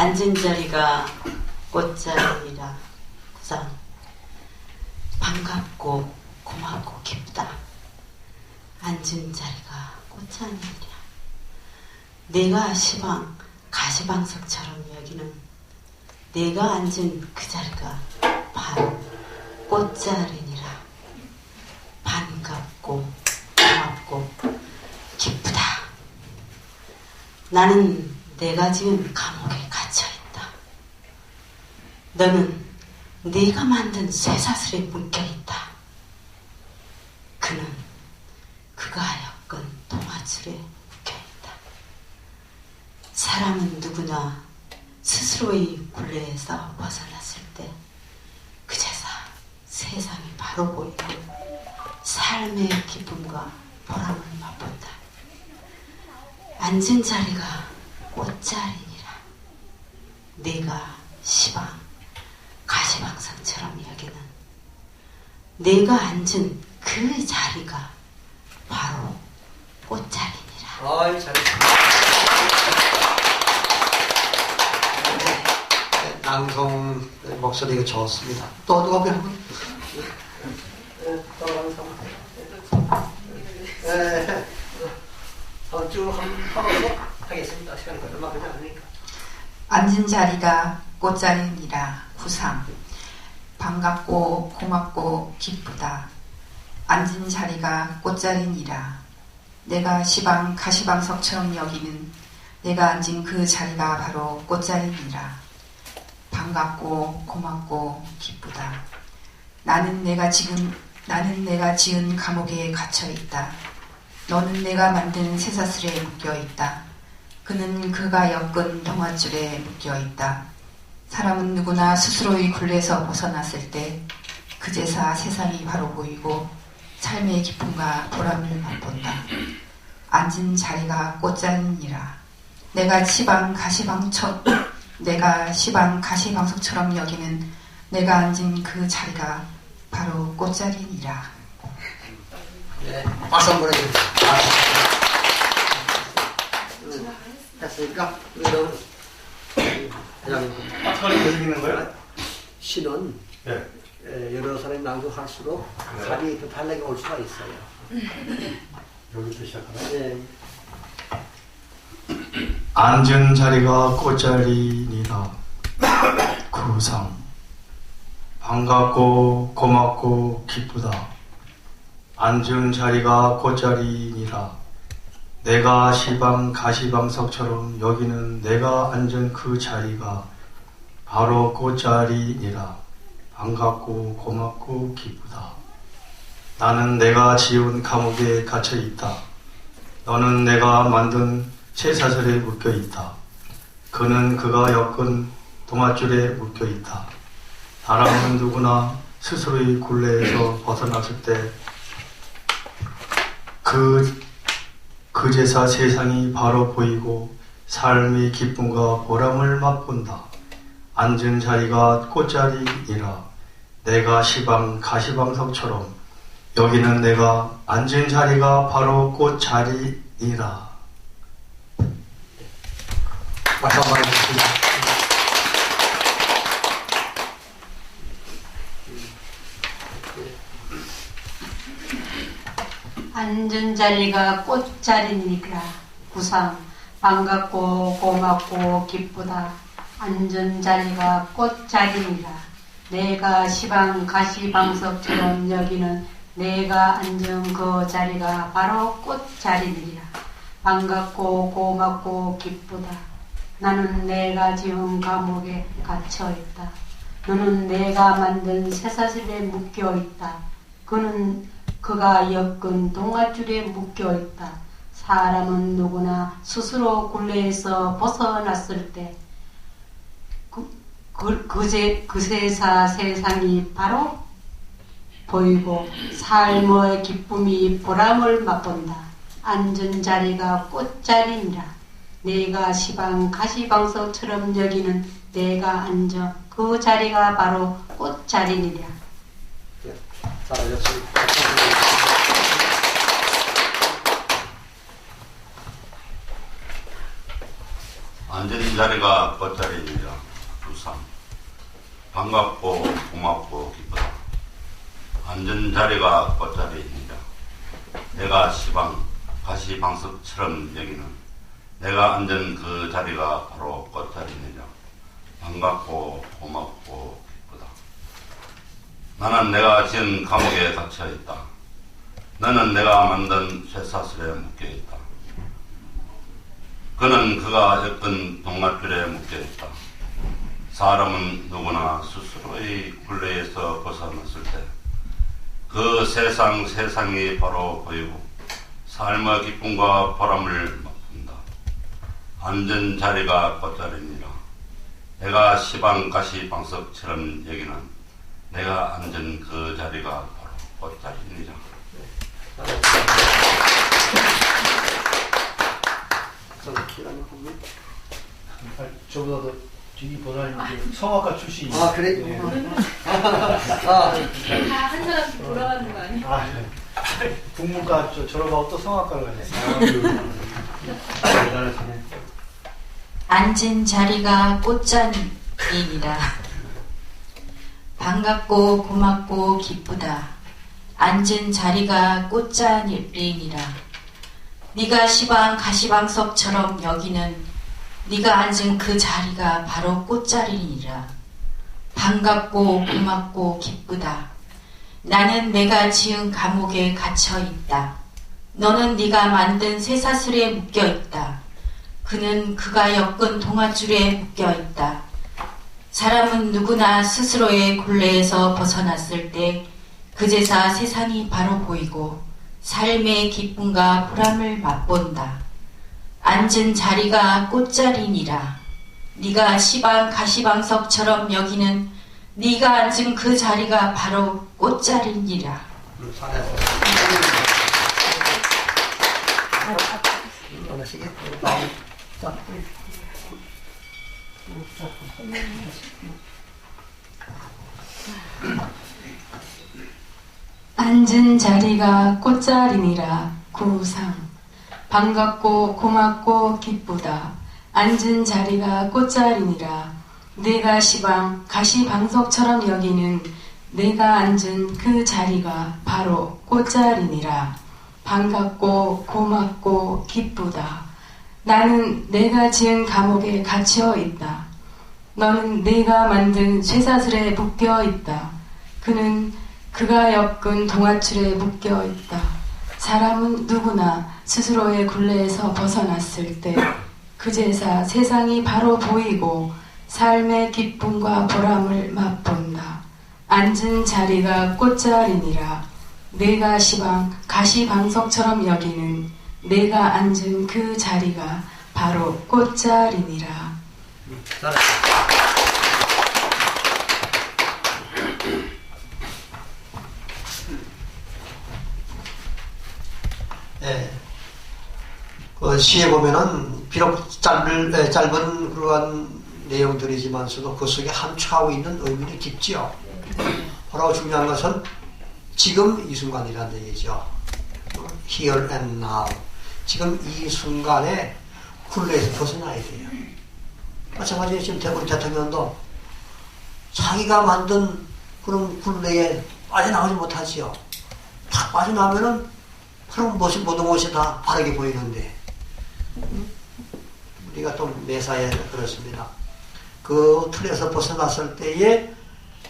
앉은 자리가 꽃자리니라. 구상. 반갑고 고맙고 기쁘다. 앉은 자리가 꽃자리니라. 내가 시방 가시방석처럼 여기는 내가 앉은 그 자리가 바로 꽃자리니라. 반갑고 고맙고 기쁘다. 나는 내가 지은 감옥에 갇혀있다. 너는 네가 만든 쇠사슬에 묶여있다. 그는 그가 엮은 동아줄에 묶여있다. 사람은 누구나 스스로의 굴레에서 벗어났을 때 그제서 세상이 바로 보이고 삶의 기쁨과 보람을 맛본다. 앉은 자리가 꽃자리니라. 내가 시방 가시방석처럼 여기는 내가 앉은 그 자리가 바로 꽃자리니라. 어이, 잘했습니다. 낭송 목소리가 좋습니다. 또 누가 배우고? 또 낭송. 쭉 한번 하겠습니다. 시간이 얼마 걸리지 않으니까. 앉은 자리가 꽃자리니라. 구상. 반갑고 고맙고 기쁘다. 앉은 자리가 꽃자리니라. 내가 시방 가시방석처럼 여기는 내가 앉은 그 자리가 바로 꽃자리니라. 반갑고 고맙고 기쁘다. 나는 내가 지은 감옥에 갇혀 있다. 너는 내가 만든 쇠사슬에 묶여 있다. 그는 그가 엮은 동아줄에 묶여 있다. 사람은 누구나 스스로의 굴레에서 벗어났을 때 그제서 세상이 바로 보이고 삶의 기쁨과 보람을 맛본다. 앉은 자리가 꽃자리니라. 내가 시방 가시방석처럼 여기는 내가 앉은 그 자리가 바로 꽃자리니라. 네, 박수 한번 해주세요. 됐으니까 이런 회장님. 소리 계속 있는 거예요? 시는 네. 여러 사람이 낭독할수록 답이 더 달라게 올 수가 있어요. 여기부터 시작하나요? 네. 앉은 자리가 꽃자리니라. 구상. 반갑고 고맙고 기쁘다. 앉은 자리가 꽃자리니라. 내가 시방 가시방석처럼 여기는 내가 앉은 그 자리가 바로 꽃자리니라. 반갑고 고맙고 기쁘다. 나는 내가 지은 감옥에 갇혀 있다. 너는 내가 만든 쇠사슬에 묶여 있다. 그는 그가 엮은 동아줄에 묶여 있다. 사람은 누구나 스스로의 굴레에서 벗어났을 때 그제서 세상이 바로 보이고 삶의 기쁨과 보람을 맛본다. 앉은 자리가 꽃자리니라. 내가 시방 가시방석처럼 여기는 내가 앉은 자리가 바로 꽃자리니라. 박수 한번 해주세요. 앉은 자리가 꽃자리니라. 구상. 반갑고 고맙고 기쁘다. 앉은 자리가 꽃자리니라. 내가 시방 가시방석처럼 여기는 내가 앉은 그 자리가 바로 꽃자리니라. 반갑고 고맙고 기쁘다. 나는 내가 지은 감옥에 갇혀 있다. 너는 내가 만든 쇠사슬에 묶여 있다. 그는 그가 엮은 동아줄에 묶여 있다. 사람은 누구나 스스로 굴레에서 벗어났을 때 그제서 세상이 바로 보이고 삶의 기쁨이 보람을 맛본다. 앉은 자리가 꽃자리니라. 내가 시방 가시방석처럼 여기는 내가 앉아 그 자리가 바로 꽃자리니라. 잘하셨습니다. 앉은 자리가 꽃자리니라. 부상. 반갑고 고맙고 기쁘다. 앉은 자리가 꽃자리니라. 내가 시방 가시방석처럼 여기는 내가 앉은 그 자리가 바로 꽃자리니라. 반갑고 고맙고 기쁘다. 나는 내가 지은 감옥에 갇혀있다. 너는 내가 만든 쇠사슬에 묶여있다. 그는 그가 엮은 동아줄에 묶여있다. 사람은 누구나 스스로의 굴레에서 벗어났을 때 그 세상이 바로 보이고 삶의 기쁨과 보람을 맛본다. 앉은 자리가 꽃자리니라. 내가 시방 가시방석처럼 여기는 내가 앉은 그 자리가 바로 꽃자리니라. 저보다 더 뒤 보사님 성악가 출신이. 아, 그래? 네. 아, 다한 사람씩 돌아가는 거 아니에요? 아, 국문과 졸업하고 또 성악가를 가네. 대단하시네. 앉은 자리가 꽃자리니라. 반갑고 고맙고 기쁘다. 앉은 자리가 꽃자리니라. 네가 시방 가시방석처럼 여기는 네가 앉은 그 자리가 바로 꽃자리니라. 반갑고 고맙고 기쁘다. 나는 내가 지은 감옥에 갇혀 있다. 너는 네가 만든 쇠사슬에 묶여 있다. 그는 그가 엮은 동아줄에 묶여 있다. 사람은 누구나 스스로의 굴레에서 벗어났을 때 그제서 세상이 바로 보이고 삶의 기쁨과 보람을 맛본다. 앉은 자리가 꽃자리니라. 네가 시방 가시방석처럼 여기는 네가 앉은 그 자리가 바로 꽃자리니라. 원하시게? 앉은 자리가 꽃자리니라. 구상. 반갑고 고맙고 기쁘다. 앉은 자리가 꽃자리니라. 내가 시방 가시방석처럼 여기는 내가 앉은 그 자리가 바로 꽃자리니라. 반갑고 고맙고 기쁘다. 나는 내가 지은 감옥에 갇혀 있다. 너는 내가 만든 쇠사슬에 묶여 있다. 그는 그가 엮은 동아줄에 묶여 있다. 사람은 누구나 스스로의 굴레에서 벗어났을 때 그제서 세상이 바로 보이고 삶의 기쁨과 보람을 맛본다. 앉은 자리가 꽃자리니라. 내가 시방 가시방석처럼 여기는 내가 앉은 그 자리가 바로 꽃자리니라. 예. 그 시에 보면은 비록 짧은 그러한 내용들이지만서도 그 속에 함축하고 있는 의미는 깊지요. 바로 중요한 것은 지금 이 순간이라는 얘기죠. Here and now. 지금 이 순간에 굴레에서 벗어나야 돼요. 마찬가지로 지금 우리 대통령도 자기가 만든 그런 굴레에 빠져나오지 못하지요. 탁 빠져나오면은 그럼 모든 것이 다 바르게 보이는데 우리가 또 매사에 그렇습니다. 그 틀에서 벗어났을 때에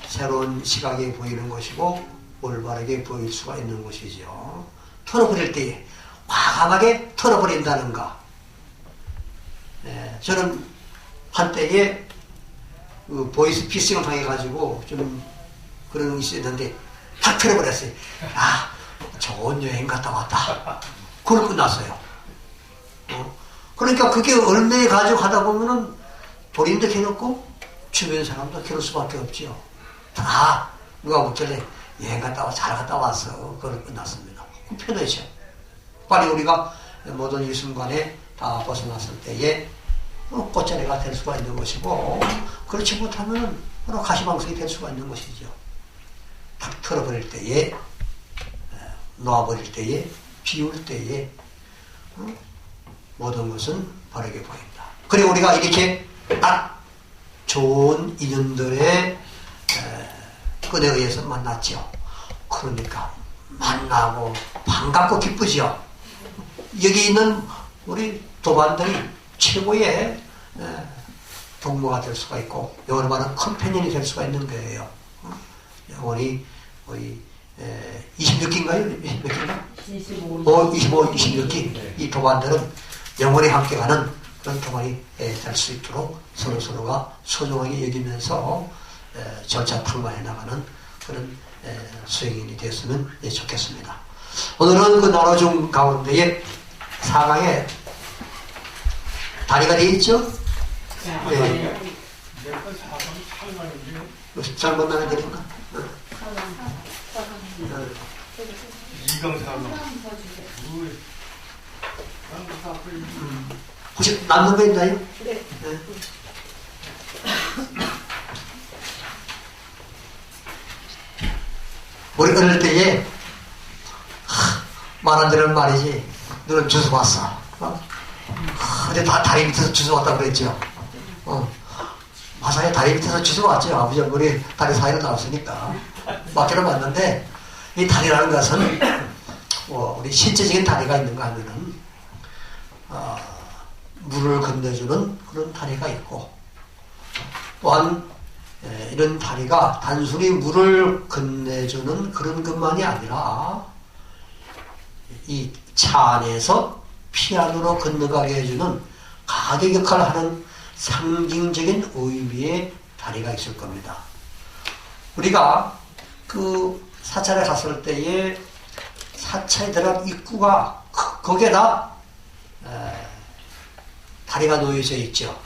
새로운 시각이 보이는 것이고 올바르게 보일 수가 있는 것이죠. 털어버릴 때에 과감하게 털어버린다는 거. 예, 저는 한때에 그 보이스 피싱을 당해 가지고 좀 그런 게 있었는데 탁 털어버렸어요. 아, 좋은 여행 갔다 왔다. 그걸 끝났어요. 그러니까 그게 얼마에 가지고 하다 보면은 본인도 괴롭고 주변 사람도 괴로울 수밖에 없지요. 다 누가 묻길래 여행 갔다 와 잘 갔다 왔어. 그걸 끝났습니다. 편하죠. 빨리 우리가 모든 이 순간에 다 벗어났을 때에 꽃자리가 될 수가 있는 것이고 그렇지 못하면 바로 가시방석이 될 수가 있는 것이죠. 탁 털어버릴 때에 놓아버릴 때에 비울 때에 모든 것은 바르게 보인다. 그리고 우리가 이렇게 딱 좋은 인연들의 끈에 의해서 만났죠. 그러니까 만나고 반갑고 기쁘죠. 여기 있는 우리 도반들이 최고의 동무가 될 수가 있고 영어로 말하는 컴패니언이 될 수가 있는 거예요. 영원히 거의 26기인가요? 몇 기인가? 25, 26기. 이 도반들은 영원히 함께 가는 그런 도반이 될 수 있도록 서로서로가 소중하게 여기면서 절차 탕마해 나가는 그런 수행인이 되었으면 좋겠습니다. 오늘은 그 나눠준 가운데에 4강에 다리가 되어 있죠? 네. 잘못 나눠야 되는가? 2강 4강. 혹시 남는 거 있나요? 네. 우리 어릴 때에 말한 대로 말이지 너는 주워 왔어. 근데 다 다리 밑에서 주워 왔다고 그랬죠. 마사에 다리 밑에서 주워 왔죠. 아버지 어머니 다리 사이로 나왔으니까 맞기는 맞는데 이 다리라는 것은 우리 실제적인 다리가 있는가 하면은 물을 건네주는 그런 다리가 있고 또한 이런 다리가 단순히 물을 건네주는 그런 것만이 아니라 이 차 안에서 피안으로 건너가게 해주는 가계 역할을 하는 상징적인 의미의 다리가 있을 겁니다. 우리가 그 사찰에 갔을 때에 사찰에 들어간 입구가 거기에다 다리가 놓여져 있죠.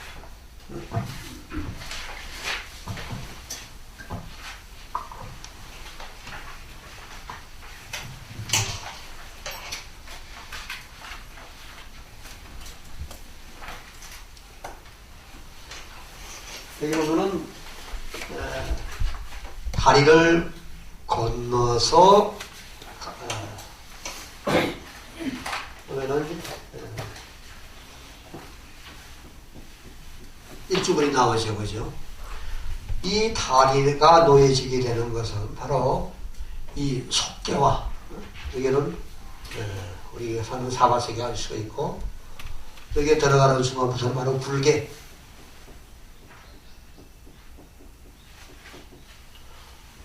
여기 보면은 다리를 건너서 보면은 일주분이 나오죠, 그죠? 이 다리가 놓여지게 되는 것은 바로 이 속개와 여기는 우리가 사는 사바세계가 할 수가 있고 여기에 들어가는 순간부터는 바로 불계.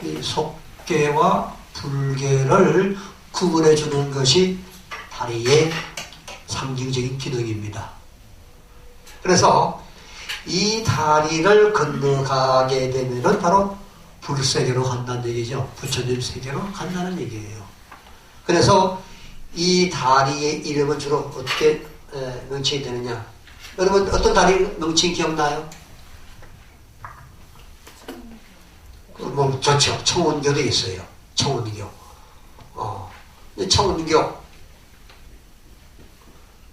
이 속계와 불계를 구분해 주는 것이 다리의 상징적인 기능입니다. 그래서 이 다리를 건너가게 되면은 바로 불세계로 간다는 얘기죠. 부처님 세계로 간다는 얘기예요. 그래서 이 다리의 이름은 주로 어떻게 명칭이 되느냐? 여러분 어떤 다리 명칭 기억나요? 뭐 좋죠. 청운교도 있어요. 청운교. 청운교.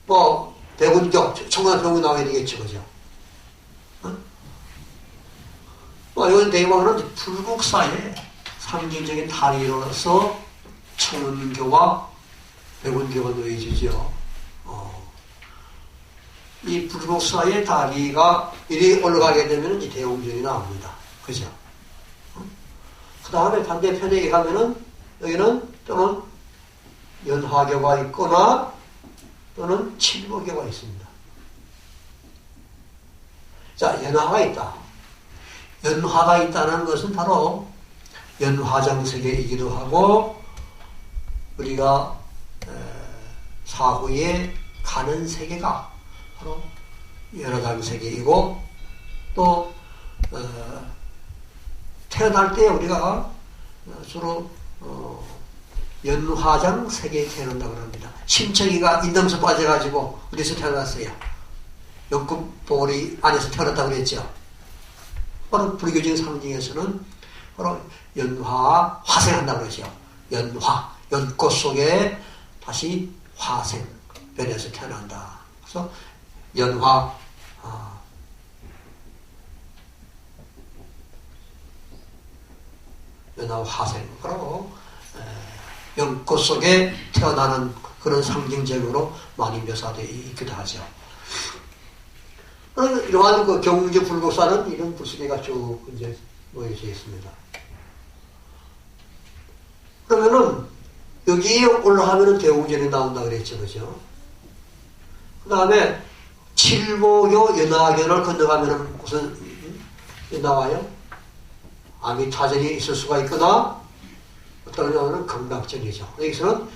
뭐 백운교. 청운교 병원 나와야 되겠죠, 그죠? 이건 대망은 불국사의 상징적인 다리로서 청운교와 백운교가 놓여지죠. 이 불국사의 다리가 이리 올라가게 되면 이 대웅전이 나옵니다. 그죠? 그 다음에 반대편에 가면은 여기는 또는 연화교가 있거나 또는 칠보교가 있습니다. 자, 연화가 있다. 연화가 있다는 것은 바로 연화장세계이기도 하고 우리가 사후에 가는 세계가 바로 연화장세계이고 또 태어날 때 우리가 주로 연화장 세계에 태어난다고 합니다. 심청이가 인덤수 빠져가지고 어디서 태어났어요? 연꽃보리 안에서 태어났다고 그랬죠. 바로 불교적인 상징에서는 바로 연화, 화생한다고 그러죠. 연화, 연꽃 속에 다시 화생, 변해서 태어난다. 그래서 연화, 연화 화생, 바로 연꽃 속에 태어나는 그런 상징적으로 많이 묘사되어 있기도 하죠. 이러한 그 경제 불국사는 이런 불수계가 쭉 이제 모여져 있습니다. 그러면은 여기에 올라가면은 대웅전이 나온다 그랬죠, 그죠? 그 다음에 칠보교 연화견을 건너가면은 무슨 나와요? 아미타전이 있을 수가 있거나 어떤 경우는 극락전이죠. 여기서는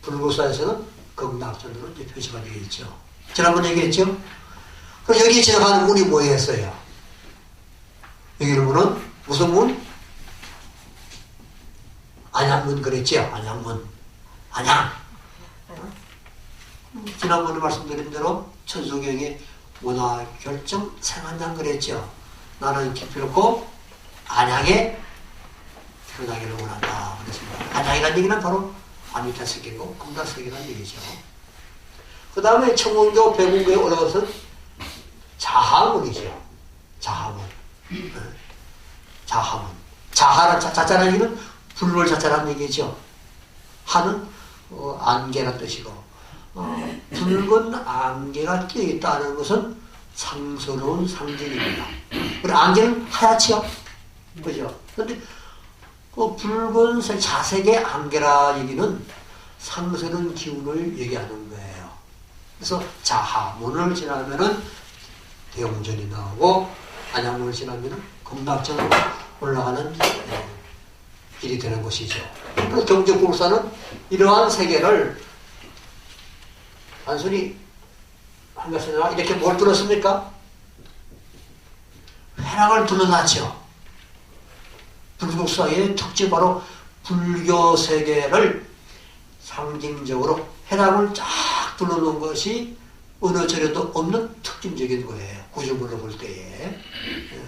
불국사에서는 극락전으로 이제 표시가 되어 있죠. 지난번에 얘기했죠? 그럼 여기 지나가는 문이 뭐였어요? 여기 문은 무슨 문? 안양문 그랬죠? 안양문. 안양. 지난번에 말씀드린 대로 천수경의 문화결정 생안장 그랬죠? 나는 기필코 안양에 태어나기를 원한다. 그랬습니다. 안양이라는 얘기는 바로 아미타세계고 금다세계라는 얘기죠. 그 다음에 청운교 백운교에 올라가서 자하문이죠. 자하문. 자하문. 자하는 자자라는 얘기는 불을 자자라는 얘기죠. 하는 안개란 뜻이고 붉은 안개가 끼어있다는 것은 상스러운 상징입니다. 그리고 안개는 하얗지요. 그죠? 근데 그 붉은색 자색의 안개라 얘기는 상스러운 기운을 얘기하는 거예요. 그래서 자하문을 지나면은 대웅전이 나오고 안양문을 지나면은 극락전으로 올라가는 길이 되는 것이죠. 그래서 경제불사는 이러한 세계를 단순히 한 것이 아니라 이렇게 뭘 들었습니까? 회랑을 둘러놨죠. 불국사의 특징 바로 불교 세계를 상징적으로 회랑을 쫙 둘러놓은 것이 어느 절에도 없는 특징적인 거예요. 구조물로 볼 때에.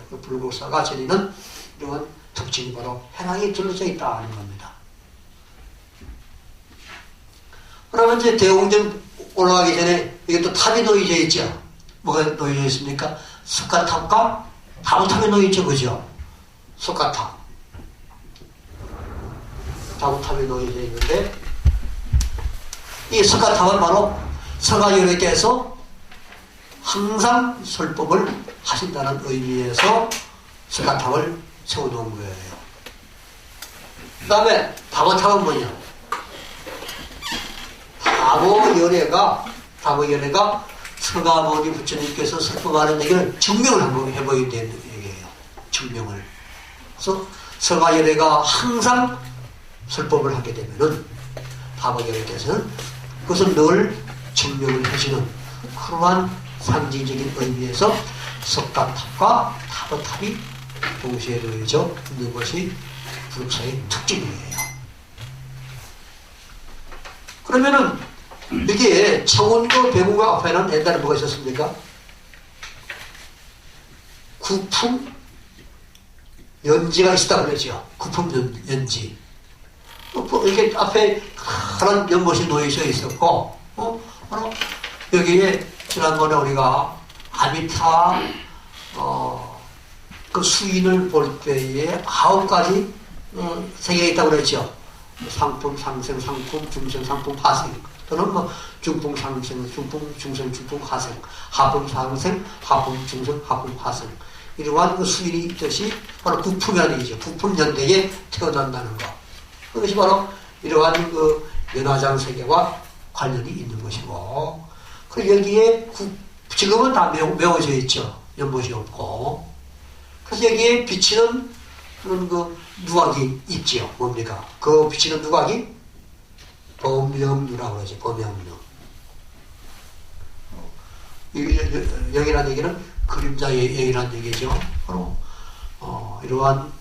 그 불국사가 지니는 이러한 특징이 바로 회랑이 둘러져 있다는 겁니다. 그러면 이제 대웅전 올라가기 전에 이게 또 탑이 놓여져 있죠. 뭐가 놓여져 있습니까? 석가탑과 다부탑이 놓여 있죠, 그죠? 석가탑. 다부탑이 놓여져 있는데 이 석가탑은 바로 서가열애께서 항상 설법을 하신다는 의미에서 석가탑을 세워놓은 거예요. 그 다음에 다부탑은 뭐냐? 다보열애가 서가모니 부처님께서 설법하는 얘기를 증명을 한번 해보여야 되는 얘기예요. 증명을. 그래서 서가열애가 항상 설법을 하게 되면은 다보열애께서는 그것을 늘 증명을 해주는 그러한 상징적인 의미에서 석가탑과 다보탑이 동시에 놓여져 있는 것이 불국사의 특징이에요. 그러면은 여기에 청운교 백운교 앞에는 옛날에 뭐가 있었습니까? 구품 연지가 있었다고 그러죠. 구품 연지. 이렇게 앞에 파란 연못이 놓여져 있었고, 바로 여기에 지난번에 우리가 아미타 그 수인을 볼 때에 9가지 세계가 있다고 그랬죠. 상품, 상생, 상품, 중생, 상품, 하생. 또는 뭐 중풍, 상생, 중풍, 중생, 중풍, 하생. 하품, 상생, 하품, 중생, 하품, 하생. 이러한 그 수인이 있듯이 바로 구품이라는 얘기죠. 구품연대에 태어난다는 거. 그것이 바로 이러한 그 연화장 세계와 관련이 있는 것이고, 그리고 여기에 지금은 다 메워져 있죠. 연못이 없고. 그래서 여기에 비치는 그런 그 누각이 있지요. 뭡니까? 그 비치는 누각이 범명루라고 그러죠. 범명루. 여기라는 얘기는 그림자의 여기라는 얘기죠. 바로 이러한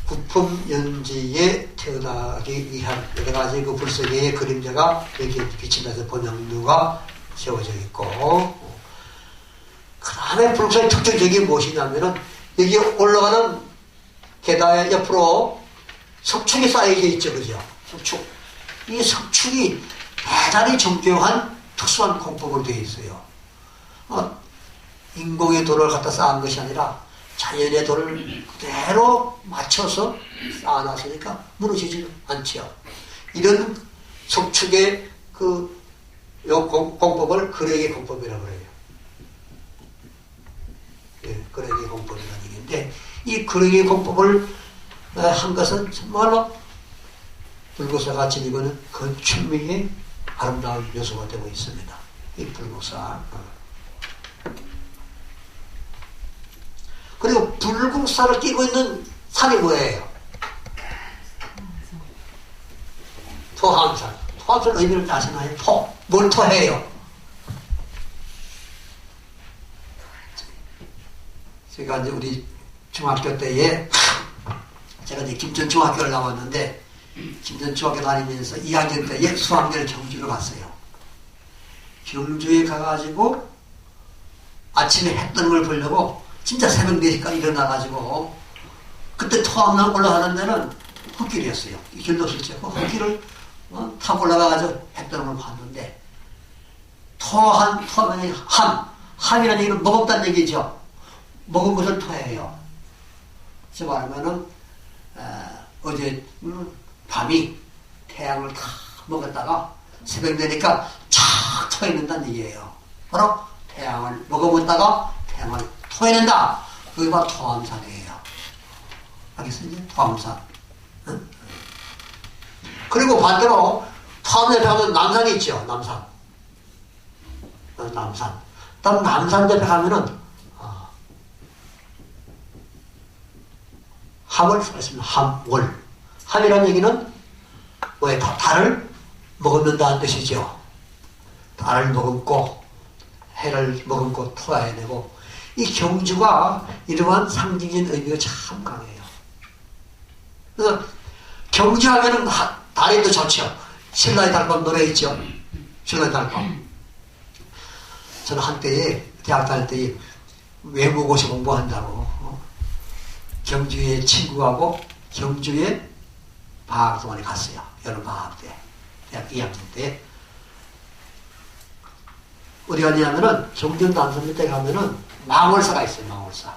구품연지에 태어나기 위한 여러 가지 그 불세계의 그림자가 여기에 비친다서 범명루가 세워져 있고, 그 다음에 불국사의 특징적인 무엇이냐면은 여기 올라가는 계단의 옆으로 석축이 쌓여져 있죠, 그죠? 석축. 이 석축이 대단히 정교한 특수한 공법으로 되어 있어요. 인공의 돌을 갖다 쌓은 것이 아니라 자연의 돌을 그대로 맞춰서 쌓아놨으니까 무너지지 않죠. 이런 석축의 그 요 공법을 근액의 공법이라고 그래요. 예, 근액의 공법이라는 얘기인데, 이 근액의 공법을 한 것은 정말로 불국사가 지니고 있는 건축미의 아름다운 요소가 되고 있습니다. 이 불국사. 그리고 불국사를 끼고 있는 산이 뭐예요? 토함산. 토함산 의미를 아시나요? 토. 뭘 토해요? 제가 이제 우리 중학교 때에 제가 이제 김전중학교를 나왔는데 김전중학교 다니면서 2학년 때에 수학여행 경주를 갔어요. 경주에 가가지고 아침에 해 뜨는 걸 보려고 진짜 새벽 4시까지 일어나가지고 그때 토함산 올라가는 데는 흙길이었어요. 이 길도 없었죠. 그 흙길을 타고 올라가가지고 해 뜨는 걸 봤는데 토함이 함이라는 얘기는 먹었다는 얘기죠. 먹은 것을 토해요. 즉 말하면은 어제 밤이 태양을 다 먹었다가 새벽 되니까 쫙 토해낸다는 얘기예요. 바로 태양을 먹어봤다가 태양을 토해낸다. 그게 바로 토함산이에요. 알겠어요? 토함산. 응? 그리고 반대로 토함 옆에 가면 남산이 있죠. 남산. 남산. 다음 남산 옆에 가면은 함을 쓰겠습니다. 함월. 함이라는 얘기는 왜 달을 머금는다는 뜻이죠. 달을 머금고 해를 머금고 토해야 되고 이 경주가 이러한 상징적인 의미가 참 강해요. 그래서 경주하면은 달이 더 좋죠. 신라의 달밤 노래 있죠. 신라의 달밤. 저는 한때에 대학 다닐 때 외국어시 공부한다고 경주에 친구하고 경주에 방학동안에 갔어요. 여름 방학 때. 대학 2학년 때. 어디 갔냐면은 경주 남산 밑에 가면은 망월사가 있어요. 망월사.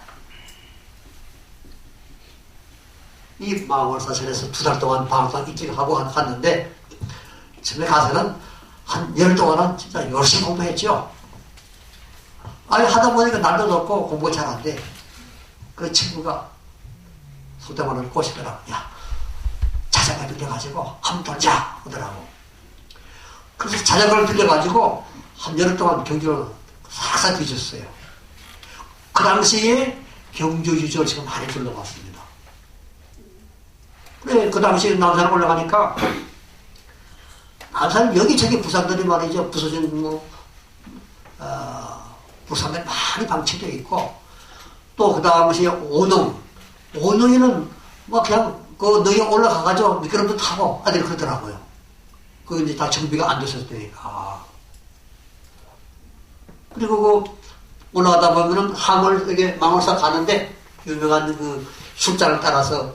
이 망월사전에서 2달 동안 방학동안 입기를 하고 갔는데 처음에 가서는 한 열 동안은 진짜 열심히 공부했죠. 아니 하다 보니까 날도 덥고 공부 잘한데 그 친구가 속담만을 꼬시더라고. 야, 자전거 빌려가지고 한번 돌자 하더라고. 그래서 자전거를 빌려가지고 한 열흘 동안 경주를 싹싹 뒤졌어요. 그 당시에 경주 유적을 지금 많이 둘러봤습니다. 그래, 그 당시에 남산 올라가니까 남산 여기저기 부산들이 말이죠. 부서진 부산에 많이 방치되어 있고 또 그 당시에 오능에는 뭐 그냥 그 너희 올라가가지고 미끄럼도 타고 아들이 그러더라고요. 그 이제 다 정비가 안 됐을 때니까. 그리고 그 올라가다 보면은 함을 이게 망월사 가는데 유명한 그 술잔을 따라서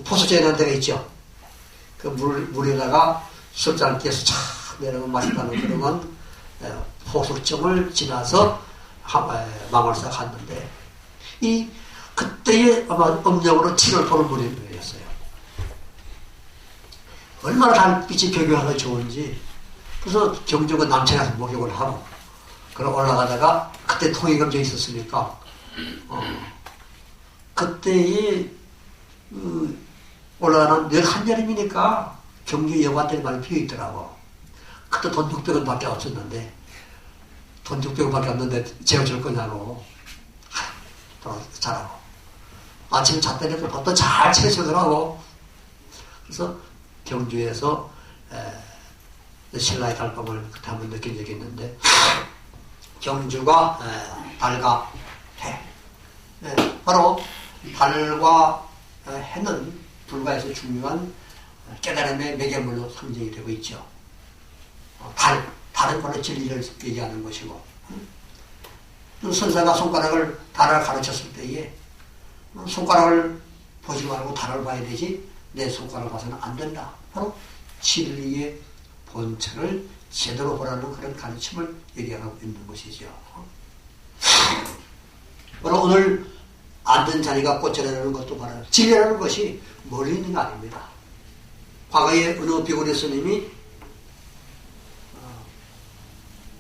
포수제라는 데가 있죠. 그 물에다가 술잔을 띄어서 쫙 내려가면 맛있다는 그러면 포수점을 지나서 망월사 갔는데 그때의 아마 음력으로 7월 보는 무렵이었어요. 얼마나 달빛이 배경하기 좋은지. 그래서 경주가 남천에 가서 목욕을 하고 그럼 올라가다가 그때 통일감정이 있었으니까 그때의 올라가는 늘 한여름이니까 경주 여관들이 많이 비어있더라고. 그때 돈 600원 밖에 없었는데 돈 600원 밖에 없는데 재워줄 거냐고 잘하고 아침 잣대를 밥도 잘 채워주더라고. 그래서 경주에서 신라의 달밤을 그때 한번 느낀 적이 있는데 경주가 달과 해 바로 달과 해는 불가에서 중요한 깨달음의 매개물로 상징이 되고 있죠. 달은 원래 진리를 얘기하는 것이고 선사가 손가락을 달을 가르쳤을 때에 손가락을 보지 말고 달을 봐야 되지 내 손가락을 봐서는 안 된다. 바로 진리의 본체를 제대로 보라는 그런 가르침을 얘기하고 있는 것이죠. 바로 오늘 앉은 자리가 꽃자리라는 것도 바로 진리라는 것이 멀리 있는 거 아닙니다. 과거에 어느 비구니 스님이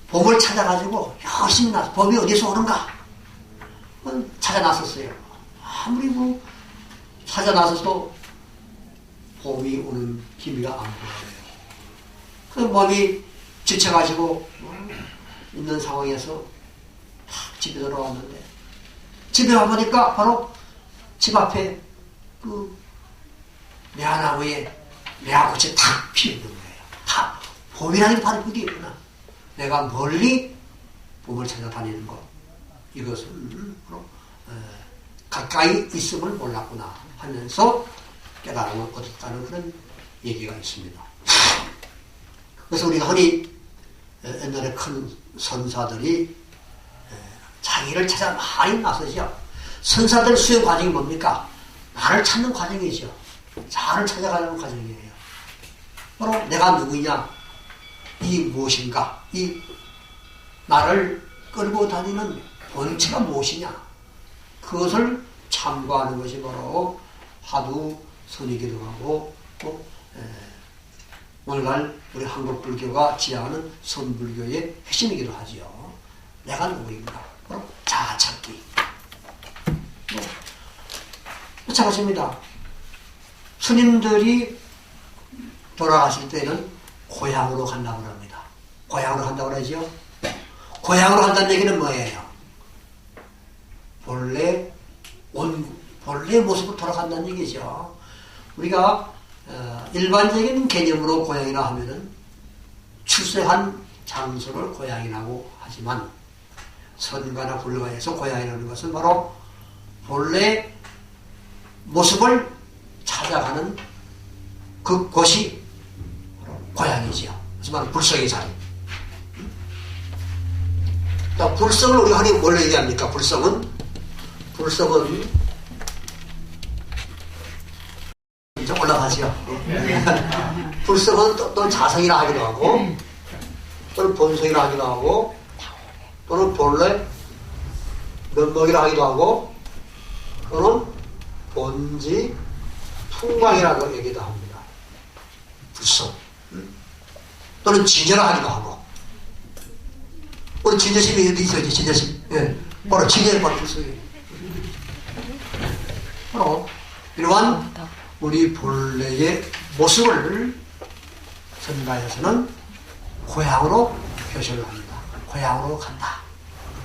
봄을 찾아가지고 열심히 나서 봄이 어디서 오는가 찾아 나섰어요. 아무리 뭐 찾아 나서도 봄이 오는 기미가 안 보여요. 그 몸이 지쳐가지고 있는 상황에서 집에 돌아왔는데 집에 와보니까 바로 집 앞에 그 매화나무에 매화꽃이 탁 피어있는 거예요. 다 봄이라는 게 바로 그게 있구나. 내가 멀리 봄을 찾아다니는 것 이것은 가까이 있음을 몰랐구나 하면서 깨달음을 얻었다는 그런 얘기가 있습니다. 그래서 우리가 흔히 옛날에 큰 선사들이 자기를 찾아 많이 나서죠. 선사들 수행 과정이 뭡니까? 나를 찾는 과정이죠. 나를 찾아가는 과정이에요. 바로 내가 누구냐, 이 무엇인가, 이 나를 끌고 다니는 본체가 무엇이냐, 그것을 참고하는 것이 바로 하두 선이기도 하고 또 오늘날 우리 한국 불교가 지향하는 선불교의 핵심이기도 하지요. 내가 누구인가, 바로 자아찾기. 마찬가지입니다. 스님들이 돌아가실 때는 고향으로 간다고 합니다. 고향으로 간다고 그러죠. 고향으로 간다는 얘기는 뭐예요? 본래 모습으로 돌아간다는 얘기죠. 우리가 일반적인 개념으로 고향이라 하면은 출생한 장소를 고향이라고 하지만 선가나 불가에서 고향이라는 것은 바로 본래 모습을 찾아가는 그곳이 고향이지요. 그래서 바로 불성의 자리. 자, 불성을 우리가 흔히 뭘로 얘기합니까? 불성은 이제 올라가지요. 불성은 또 자성이라 하기도 하고 또는 본성이라 하기도 하고 또는 본래 면목이라 하기도 하고 또는 본지 풍광이라고 얘기도 합니다. 불성 또는 진여라 하기도 하고 우리 진여심이 어디 있어요? 진여심. 예. 바로 진여의 바로 불성이에요. 바로 이러한 우리 본래의 모습을 선가에서는 고향으로 표시를 합니다. 고향으로 간다.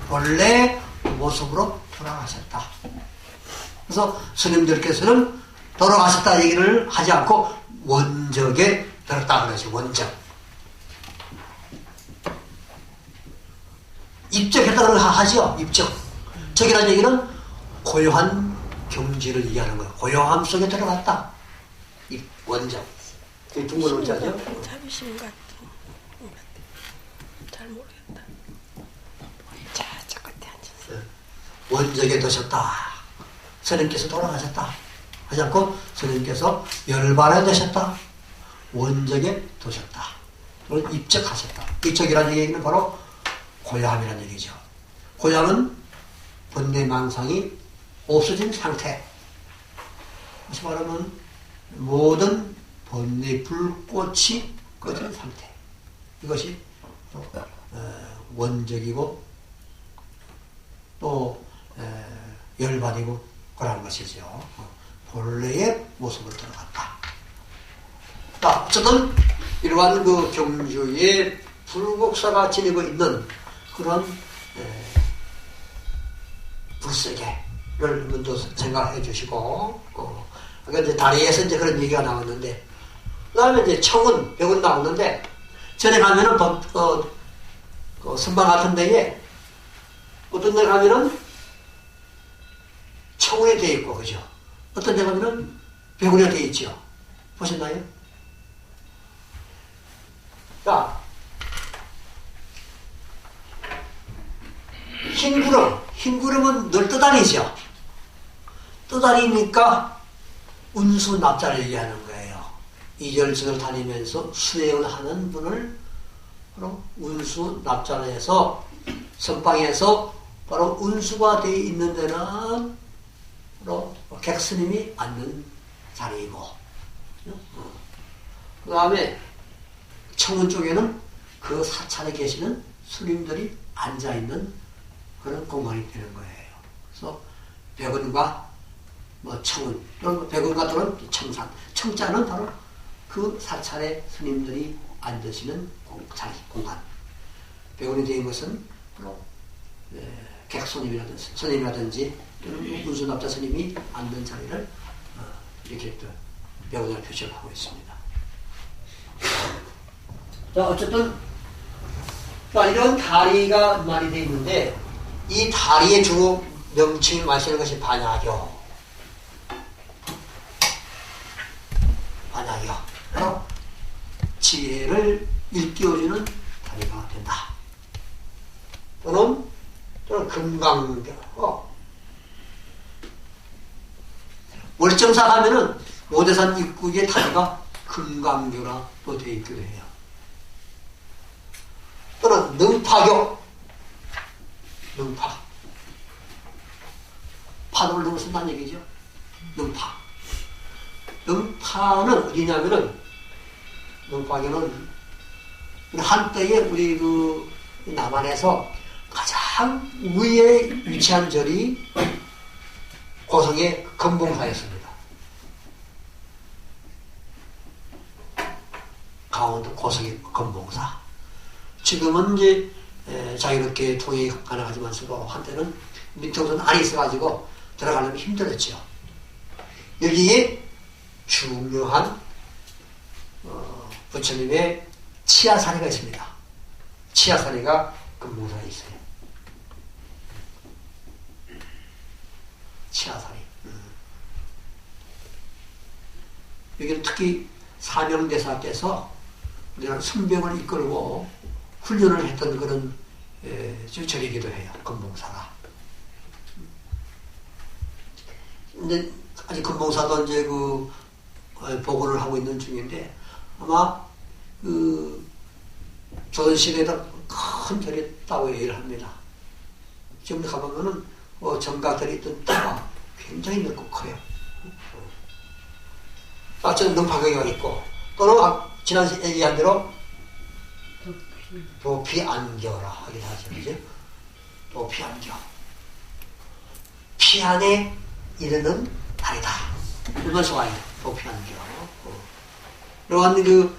본래 모습으로 돌아가셨다. 그래서 스님들께서는 돌아가셨다 얘기를 하지 않고 원적에 들었다 그러죠. 원적. 입적했다는 걸 하죠. 입적. 적이라는 얘기는 고요한 경지를 얘기하는 거예요. 고요함 속에 들어갔다. 이 원적. 이 중국어로 어찌 하죠? 자비심 같은 잘 모르겠다. 저 끝에 앉았어요. 원적에 드셨다. 스님께서 돌아가셨다. 하지 않고 스님께서 열반에 드셨다. 원적에 드셨다. 그걸 입적하셨다. 입적이라는 얘기는 바로 고요함이라는 얘기죠. 고요함은 번뇌망상이 없어진 상태. 다시 말하면 모든 번뇌 불꽃이 꺼진 상태. 이것이 원적이고 또 열반이고 그런 것이죠. 본래의 모습을 들어갔다. 자, 어쨌든 이러한 그 경주의 불국사가 지니고 있는 그런 불세계를 먼저 생각해 주시고, 그러니까 이제 다리에서 이제 그런 얘기가 나왔는데, 그 다음에 이제 청은, 벽은 나오는데, 전에 가면은, 선방 같은 데에, 어떤 데 가면은, 청운에 되어 있고, 그죠? 어떤 데 가면은, 벽운에 되어 있죠? 보셨나요? 자, 흰 구름은 늘 떠다니죠. 떠다니니까 운수 납자를 얘기하는 거예요. 이절승을 다니면서 수행을 하는 분을 바로 운수 납자를 해서 선방에서 바로 운수가 되어 있는 데는 바로 객스님이 앉는 자리이고, 그 다음에 청운 쪽에는 그 사찰에 계시는 스님들이 앉아있는 그런 공간이 되는 거예요. 그래서 백원과 뭐 청은, 또는 백원과 또는 청산, 청자는 바로 그 사찰의 스님들이 앉으시는 자리, 공간. 백원이 되는 것은 바로 객손님이라든지 스님이라든지 또는 운수납자 스님이 앉는 자리를 이렇게 또 백원을 표시를 하고 있습니다. 자, 어쨌든 이런 다리가 말이 되어 있는데 이 다리의 주로 명칭이 말씀하는 것이 반야교. 반야교. 바로 지혜를 일깨워주는 다리가 된다. 또는 금강교. 월정사 하면은 오대산 입구의 다리가 금강교라 또 되어 있기도 해요. 또는 능파교. 능파. 파도를 넘어선다는 얘기죠. 능파. 능파는 어디냐면은, 능파교는 한때에 우리 그 남한에서 가장 위에 위치한 절이 고성의 금봉사였습니다. 강원도 고성의 금봉사. 지금은 이제 자유롭게 통행이 가능하지만서도 한때는 민통선 안에 있어가지고 들어가려면 힘들었죠. 여기에 중요한 부처님의 치아사리가 있습니다. 치아사리가 금봉사에 있어요. 치아사리. 여기는 특히 사명대사께서 우리가 승병을 이끌고 훈련을 했던 그런 절이기도 해요. 금봉사가. 근데 아직 금봉사도 이제 그 복원을 하고 있는 중인데 아마 그 조선시대에도 큰 절이 있다고 얘기를 합니다. 지금 가보면은 정각들이 있던 터가 굉장히 넓고 커요. 어쨌든 능파경이 있고 또는 지난 얘기한 대로 도피안교라 하긴 하죠. 그죠? 도피안교. 피안에 이르는 다리다. 얼마나 좋아요. 도피안교. 이러한 그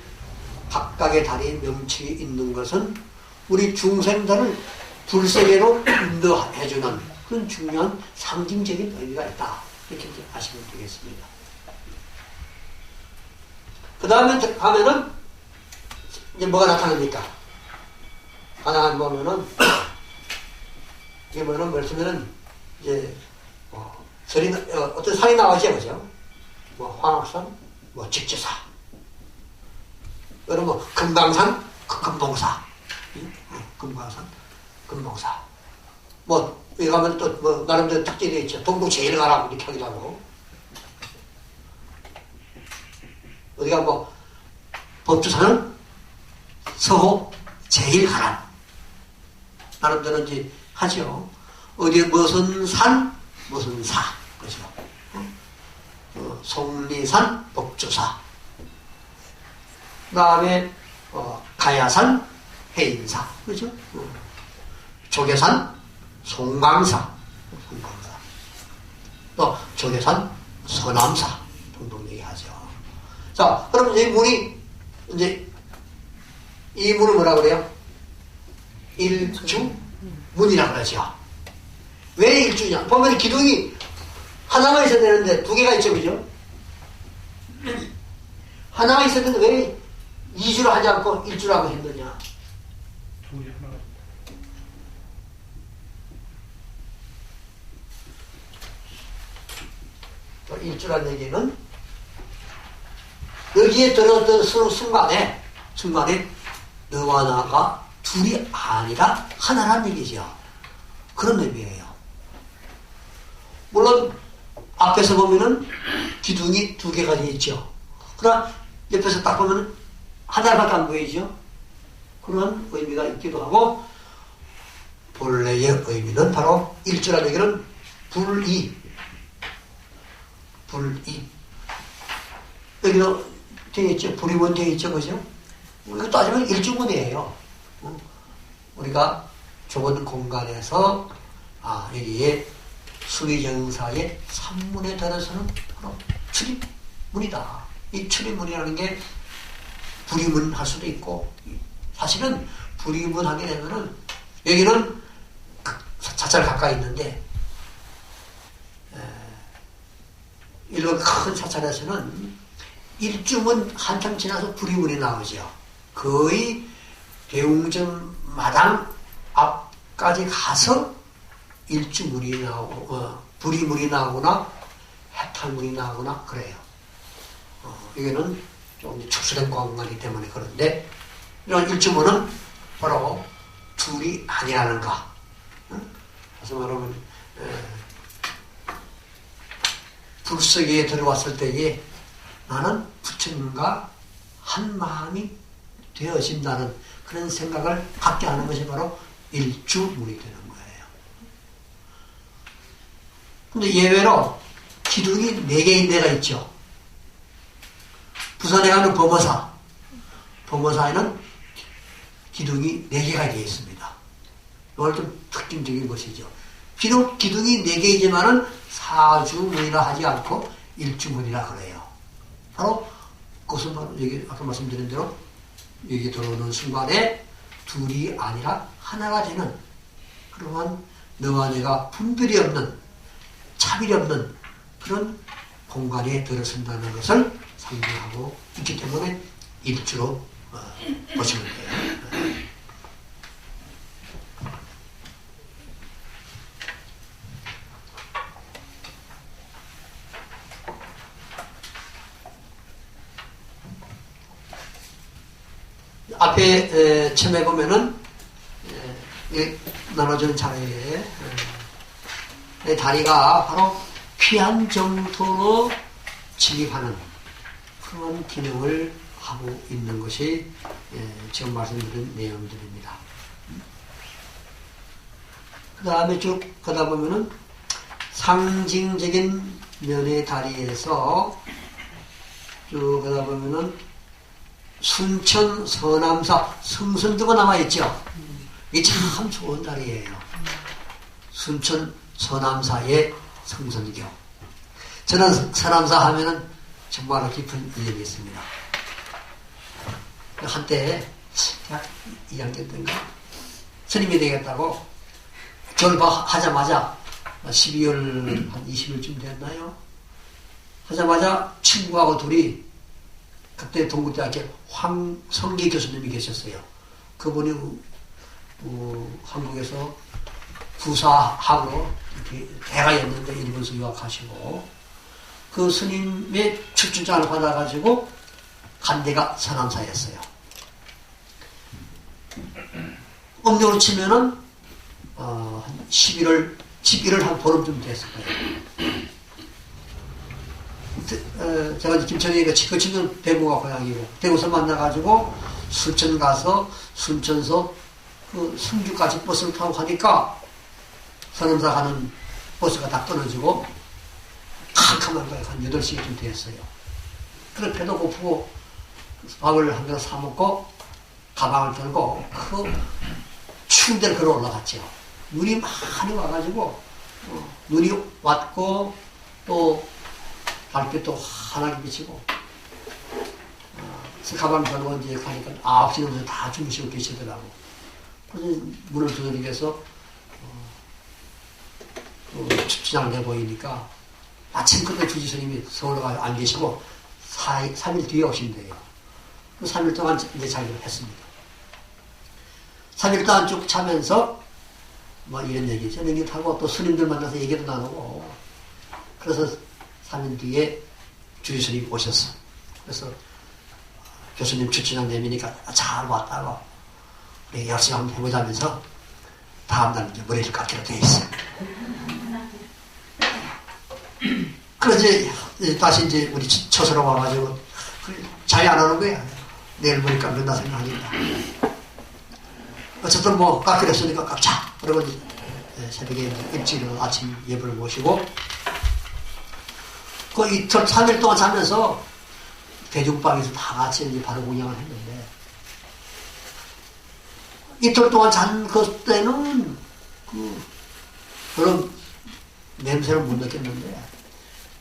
각각의 다리의 명칭이 있는 것은 우리 중생들을 불세계로 인도해주는 그런 중요한 상징적인 의미가 있다. 이렇게 아시면 되겠습니다. 그 다음에 가면은 이제 뭐가 나타납니까? 하나 보면은 이게 뭐냐면 말씀에는 이제 어떤 산이 나오죠, 그죠? 뭐 황악산, 뭐 직지사, 그리고 뭐 금강산, 금봉사, 금강산, 금봉사. 뭐 여기 가면 또 뭐 나름대로 특징이 있죠. 동북 제일 가라고 이렇게 하기도 하고. 어디가 뭐 법주산은 서호 제일 가라. 나름대로 이제 하죠. 어디 무슨 산, 무슨 사, 그죠? 속리산, 법주사. 그 다음에 가야산, 해인사, 그죠? 조계산, 송강사, 송강사. 또 조계산, 서남사, 등등 얘기하죠. 자, 그럼 이 문이 이제 이 문을 뭐라 그래요? 일주문이라고 그러죠. 왜 일주냐? 보면 기둥이 하나가 있어야 되는데 두 개가 있죠, 그죠? 하나가 있어야 되는데 왜 2주로 하지 않고 1주라고 했느냐? 또 1주라는 얘기는 여기에 들어왔던 순간에 너와 나가 둘이 아니라 하나라는 얘기죠. 그런 의미예요. 물론 앞에서 보면은 기둥이 두 개가 되어 있죠. 그러나 옆에서 딱 보면은 하나밖에 안 보이죠. 그런 의미가 있기도 하고 본래의 의미는 바로 일주라는 얘기는 불이 여기도 되어 있죠. 불이원 되어 있죠. 그죠? 이거 따지면 일주문이에요. 우리가 좁은 공간에서 여기에 수리정사의 산문에 들어서는 바로 출입문이다. 이 출입문이라는 게 불입문 할 수도 있고, 사실은 불입문 하게 되면은 여기는 사찰 가까이 있는데 이런 큰 사찰에서는 일주문 한참 지나서 불입문이 나오죠. 거의 대웅전 마당 앞까지 가서 일주문이 나오고 불입문이 나오거나 해탈문이 나오거나 그래요. 이거는 좀 축소된 공간이기 때문에 그런데 이런 일주문은 바로 둘이 아니라는가. 그래서 말하면 불석에 들어왔을 때에 나는 부처님과 한 마음이 되어진다는 그런 생각을 갖게 하는 것이 바로 일주문이 되는 거예요. 근데 예외로 기둥이 4개의 데가 있죠. 부산에 가는 범어사에는 기둥이 4개가 되어 있습니다. 이걸 좀 특징적인 것이죠. 비록 기둥이 4개이지만은 사주문이라 하지 않고 일주문이라 그래요. 바로 그것은 바로 여기 아까 말씀드린 대로 여기 들어오는 순간에 둘이 아니라 하나가 되는 그러한 너와 내가 분별이 없는 차별이 없는 그런 공간에 들어선다는 것을 상징하고 있기 때문에 일주로 보시면 돼요. 앞에 처음에 보면은 나눠진 자리에 내 다리가 바로 귀한 정토로 진입하는 그런 기능을 하고 있는 것이 지금 말씀드린 내용들입니다. 그 다음에 쭉 가다 보면은 상징적인 면의 다리에서 쭉 가다 보면은 순천 서남사 성선도가 남아있죠. 이게 참 좋은 자리예요. 순천 서남사의 성선교. 저는 서남사 하면은 정말 깊은 인연이 있습니다. 한때 대학 2학년 때인가 스님이 되겠다고 졸업하자마자 12월 한 20일쯤 됐나요? 하자마자 친구하고 둘이 그때 동국대학교 황성기 교수님이 계셨어요. 그분이 한국에서 부사학으로 대가였는데 일본에서 유학하시고 그 스님의 출중장을 받아가지고 간 데가 서남사였어요. 음력으로 치면은 한 11월 한 보름쯤 됐을 거예요. 제가 김천에 그 친구 대구가 고향이고 대구에서 만나가지고 순천 가서 순천서 그 승주까지 버스를 타고 가니까 서남사 가는 버스가 다 끊어지고 캄캄한 거예요. 한 8시쯤 됐어요. 그래 배도 고프고 밥을 한 그릇 사먹고 가방을 들고 그 추운 데를 걸어 올라갔죠. 눈이 많이 와가지고 눈이 왔고 또 달빛도 환하게 비치고 그래서 가방 들고 이제 가니까 9시 넘어서 다 주무시고 계시더라고. 그래서 문을 두드리기 위해서 춥지않 내 보이니까 아침 그때 주지 스님이 서울로 안 계시고 3일 뒤에 오신대요. 그 3일 동안 이제 자기를 했습니다. 3일 동안 쭉 자면서 뭐 이런 얘기 저런 얘기 하고 또 스님들 만나서 얘기도 나누고 그래서 3일 뒤에 주지 스님이 오셨어. 그래서 교수님 추천장 내미니까 잘 왔다고 우리 열심히 한번 해보자면서 다음날 이제 머리를 깎기로 돼 있어. 그래서 다시 이제 우리 처소로 와가지고 자기 안 오는 거야. 내일 머리 깎는다 생각하니까. 어쨌든 뭐 깎기로 했으니까 깎자. 그러고 이제 새벽에 일찍 아침 예불을 모시고 그 이틀 3일 동안 자면서 대중방에서 다 같이 이제 바로 공양을 했는데 이틀 동안 잔 그때는 그런 냄새를 못 느꼈는데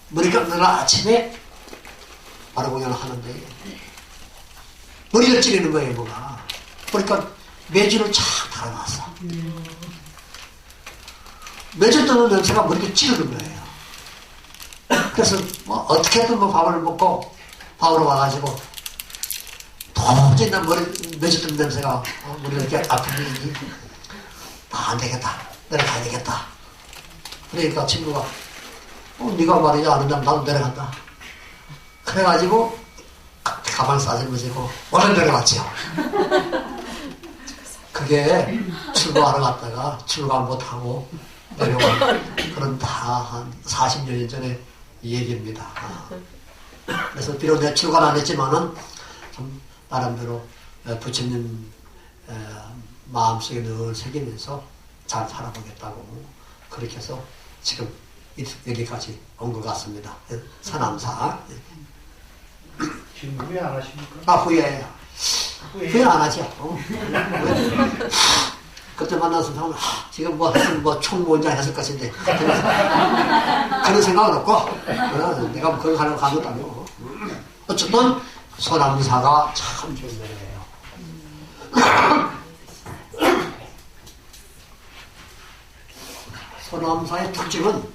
머리가 날 아침에 바로 공연을 하는데 머리를 찌르는 거예요, 뭐가. 그러니까 매주를 착 달아놨어. 매주 떠는 냄새가 머리를 찌르는 거예요. 그래서 뭐 어떻게든 뭐 밥을 먹고 밥으로 와가지고 도저히 난 매주 떠는 냄새가 머리가 이렇게 아프니 안 되겠다. 내려가야 되겠다. 그러니까 친구가 네가 말이지 않으면 나도 내려간다. 그래가지고 가방 싸질러지고 얼른 내려갔죠. 그게 출고하러 갔다가 출고 못하고 내려온 그런 다 한 40년 전의 얘기입니다. 그래서 비록 내가 출고는 안 했지만은 좀 나름대로 부처님 마음속에 늘 새기면서 잘 살아보겠다고 그렇게 해서 지금 여기까지 온 것 같습니다. 서남사. 지금 후회 안 하십니까? 후회해요. 후회는 안 하죠. 그때 만나서 지금 뭐 총무원장 했을 것인데 그런 생각은 없고 내가 그걸 하려고 간 것도 아니고 어쨌든 서남사가 참 좋네요. 서남사의 특징은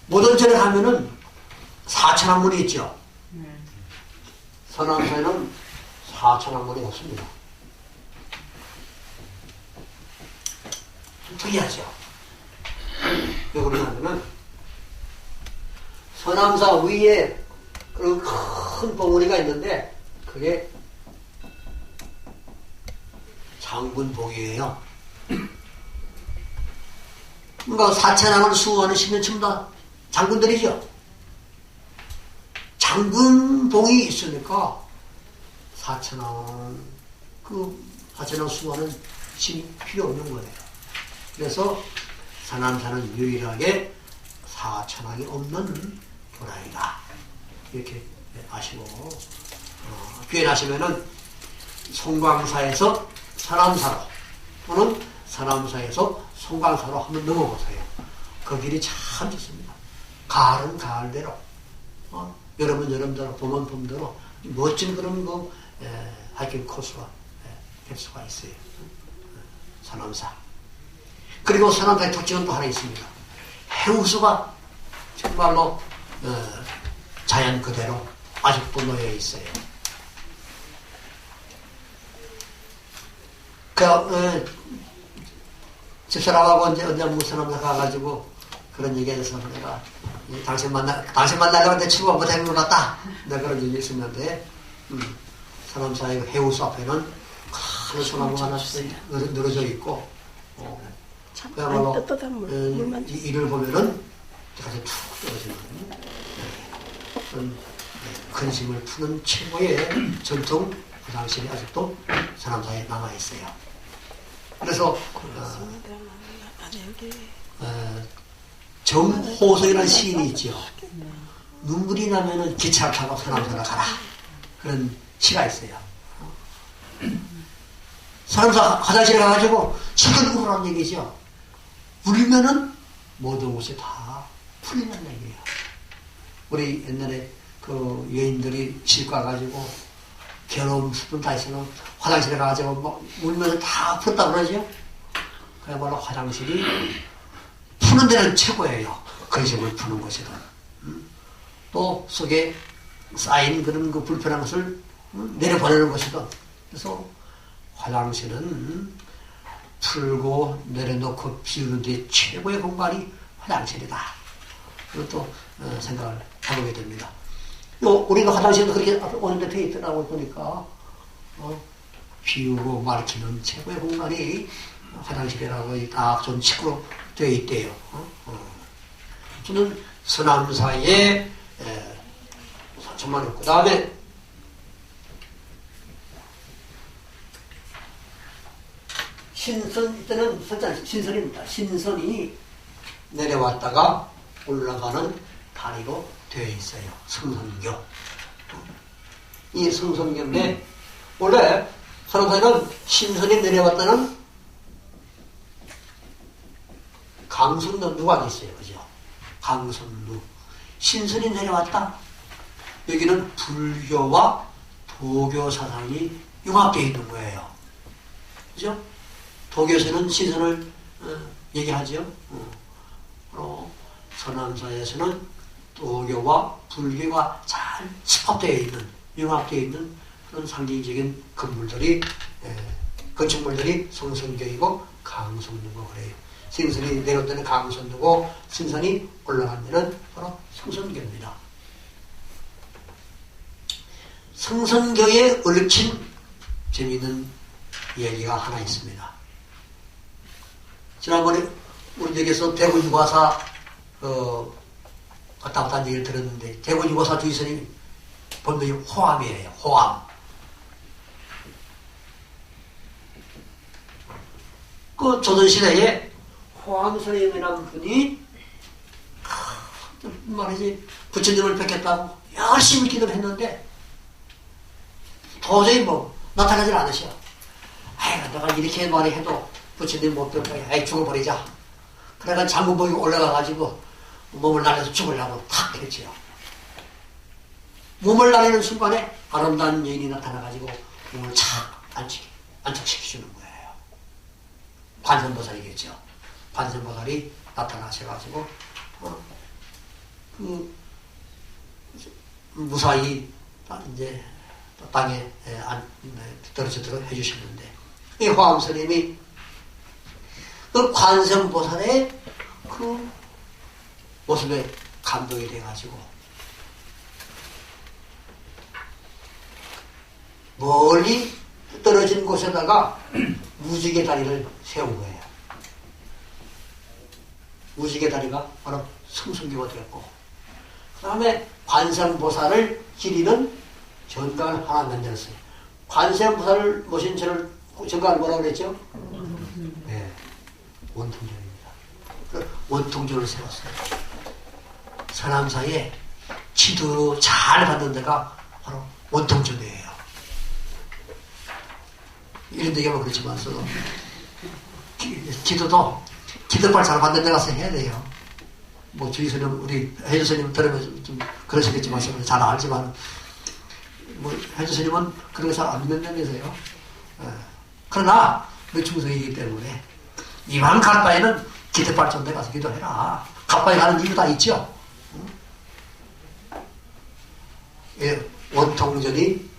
모든 절에 가면은 4천왕문이 있죠. 서남사에는 4천왕문이 없습니다. 특이하죠. 왜 그러냐면 서남사 위에 그런 큰 봉우리가 있는데 그게 장군봉이에요. 그러니까 4천왕을 수호하는 신은 전부 다 장군들이죠. 장군봉이 있으니까 4천왕 수호하는 신이 필요 없는 거예요. 그래서 서남사는 유일하게 4천왕이 없는 도라이다. 이렇게 아시고 귀환하시면은 송광사에서 서남사로 또는 서남사에서 송광사로 한번 넘어보세요. 그 길이 참 좋습니다. 가을은 가을대로 여름은 여름대로 봄은 봄대로 멋진 그런 하이킹 코스가 될 수가 있어요. 서남사. 그리고 서남사의 특징은 또 하나 있습니다. 해우수가 정말로 자연 그대로 아직도 놓여 있어요. 집사람하고 이제 언제 무서남사 가가지고 그런 얘기해서 내가 당신 만나려고 내 친구가 못한 것 같다. 내가 그런 얘기 있었는데 서남사의 해우수 앞에는 큰 소나무가 하나 늘어져 있고 그야말로 이를 보면은 아주 툭 떨어지는 그런 근심을 푸는 최고의 전통 화장실이 아직도 서남사에 남아있어요. 그래서 정호석이라는 시인이 있죠. 눈물이 나면은 기차를 타고 서남사로 가라. 그런 시가 있어요. 서남사 화장실에 가가지고 지금 울으라는 얘기죠. 울면은 모든 것이 다 풀리는 얘기예요. 우리 옛날에 그 여인들이 시집 가가지고 괴로움 슬픔 다 있으면 화장실에 가가지고 뭐 울면서 다 풀었다 그러죠. 그야말로 화장실이 푸는 데는 최고예요. 근심을 푸는 것이든 또 속에 쌓인 그런 그 불편한 것을 내려보내는 것이든. 그래서 화장실은 풀고 내려놓고 비우는 데 최고의 공간이 화장실이다. 그것도 생각을 해보게 됩니다. 우리가 화장실도 그렇게 오는데 돼 있더라고 보니까 비우고 말키는 최고의 공간이 화장실이라고 딱 좀 식구로 되어 있대요. 저는 서남사에 정말 그 다음에 신선, 이때는 신선입니다. 신선이 내려왔다가 올라가는 다리로 되어 있어요. 성선교. 이 성선교인데 원래 서남사에는 신선이 내려왔다는 강선루 누가 있어요, 그죠? 강선루. 신선이 내려왔다. 여기는 불교와 도교 사상이 융합되어 있는 거예요. 그죠? 도교에서는 신선을 얘기하죠. 서남사에서는 도교와 불교가 잘 집합되어 있는, 융합되어 있는 그런 상징적인 건물들이, 건축물들이 성선교이고 강선루고 그래요. 신선이 내려올 때는 강선루고 신선이 올라갈 때는 바로 성선교입니다. 성선교에 얽힌 재미있는 얘기가 하나 있습니다. 지난번에 우리 댁에서 대구 유과사 왔다 갔다 얘기를 들었는데, 대구 유과사 주의스님 본명이 호암이에요. 호암. 그 조선시대에 호암 선생이라는 분이 말이지 부처님을 뵙겠다고 열심히 기도를 했는데 도저히 나타나질 않으셔. 아이고, 내가 이렇게 말해도 부처님 못 뵐 거야. 아이, 죽어버리자. 그래가 장군복이 올라가가지고 몸을 날려서 죽으려고 탁 했지요. 몸을 날리는 순간에 아름다운 여인이 나타나가지고 몸을 착 안착시켜주는 거예요. 관세음보살이겠죠. 관세음보살이 나타나셔가지고 무사히 이제 땅에 떨어지도록 해주셨는데, 이 화엄스님이 그 관세음보살의 그 모습에 감동이 돼가지고 멀리 떨어진 곳에다가 무지개 다리를 세운 거예요. 무지개 다리가 바로 성선교가 되었고, 그 다음에 관세음보살을 기리는 전강을 하나 만들었어요. 관세음보살을 모신 저를 전강을 뭐라고 그랬죠? 네, 원통전입니다. 원통전을 세웠어요. 서남사에 지도로 잘 받는 데가 바로 원통전이에요. 이런 얘기하면 그렇지만서도 기도도 기도발 잘 받는 데 가서 해야 돼요. 주의스님, 우리 혜주스님 들으면 좀 그러시겠지만 잘 알지만 혜주스님은 그런 거 잘 안 믿는다면서요. 그러나 우리 중성이기 때문에 이왕 갈 바에는 기도발 좀 데 가서 기도해라. 가까이 가는 이유 다 있죠. 예, 원통전이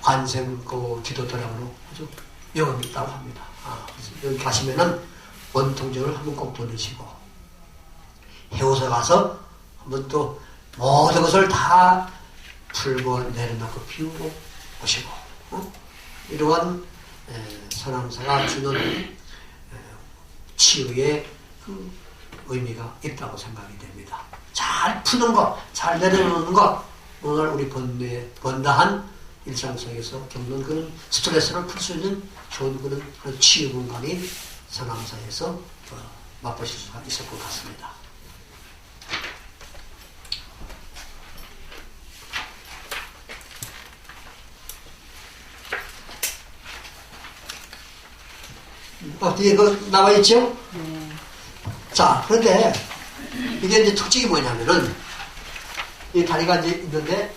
관세음 그 기도도량으로 아주 영업이 있다고 합니다. 여기 가시면은 원통전을 한번 꼭 보내시고, 해오서 가서 한번 또 모든 것을 다 풀고 내려놓고 피우고 오시고, 이러한 서남사가 주는 치유의 그 의미가 있다고 생각이 됩니다. 잘 푸는 것, 잘 내려놓는 것, 오늘 우리 번다한 일상 속에서 겪는 그런 스트레스를 풀 수 있는 좋은 그런 치유 공간이 서남사에서 맛보실 수가 있을 것 같습니다. 뒤에 나와 있죠? 자, 그런데 이게 이제 특징이 뭐냐면은, 이 다리가 이제 있는데,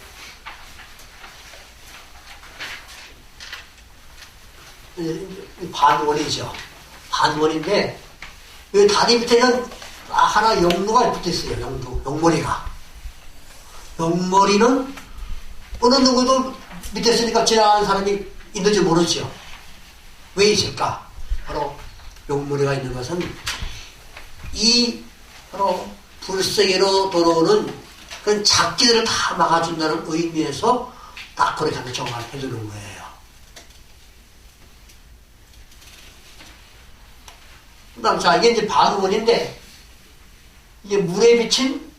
반원이죠. 반원인데, 이 다리 밑에는 하나 용루가 붙어 있어요. 용머리가. 용머리는 어느 누구도 밑에 있으니까 지나가는 사람이 있는지 모르죠. 왜 있을까? 바로 용머리가 있는 것은 바로 불세계로 들어오는 그런 잡기들을 다 막아준다는 의미에서 딱 그렇게 하는 정화를 해주는 거예요. 그 다음, 자, 이게 이제 반원인데, 이게 물에 비친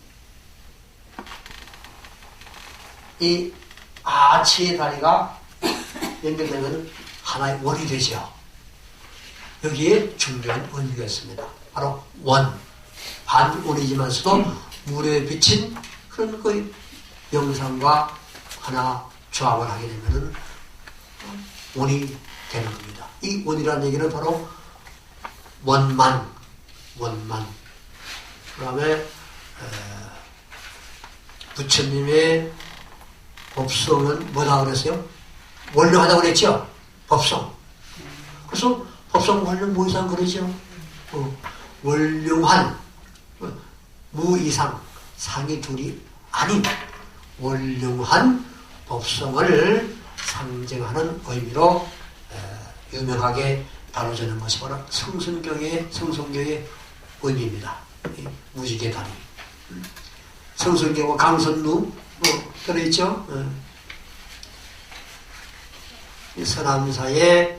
이 아치의 다리가 연결되면 하나의 원이 되죠. 여기에 중요한 의미가 있습니다. 바로 원. 반원이지만서도 물에 비친 그런 그 영상과 하나 조합을 하게 되면 원이 되는 겁니다. 이 원이라는 얘기는 바로 원만, 그 다음에 부처님의 법성은 뭐다 그랬어요? 원령하다고 그랬죠? 법성. 그래서 법성 원령 뭐 이상 그러죠? 원령한 무 이상 상이 둘이 아닌 원령한 법성을 상징하는 의미로 유명하게 다뤄지는 것이 바로 성선경의 의미입니다. 무지개다리. 성선경과 강선루 들어있죠? 서남사에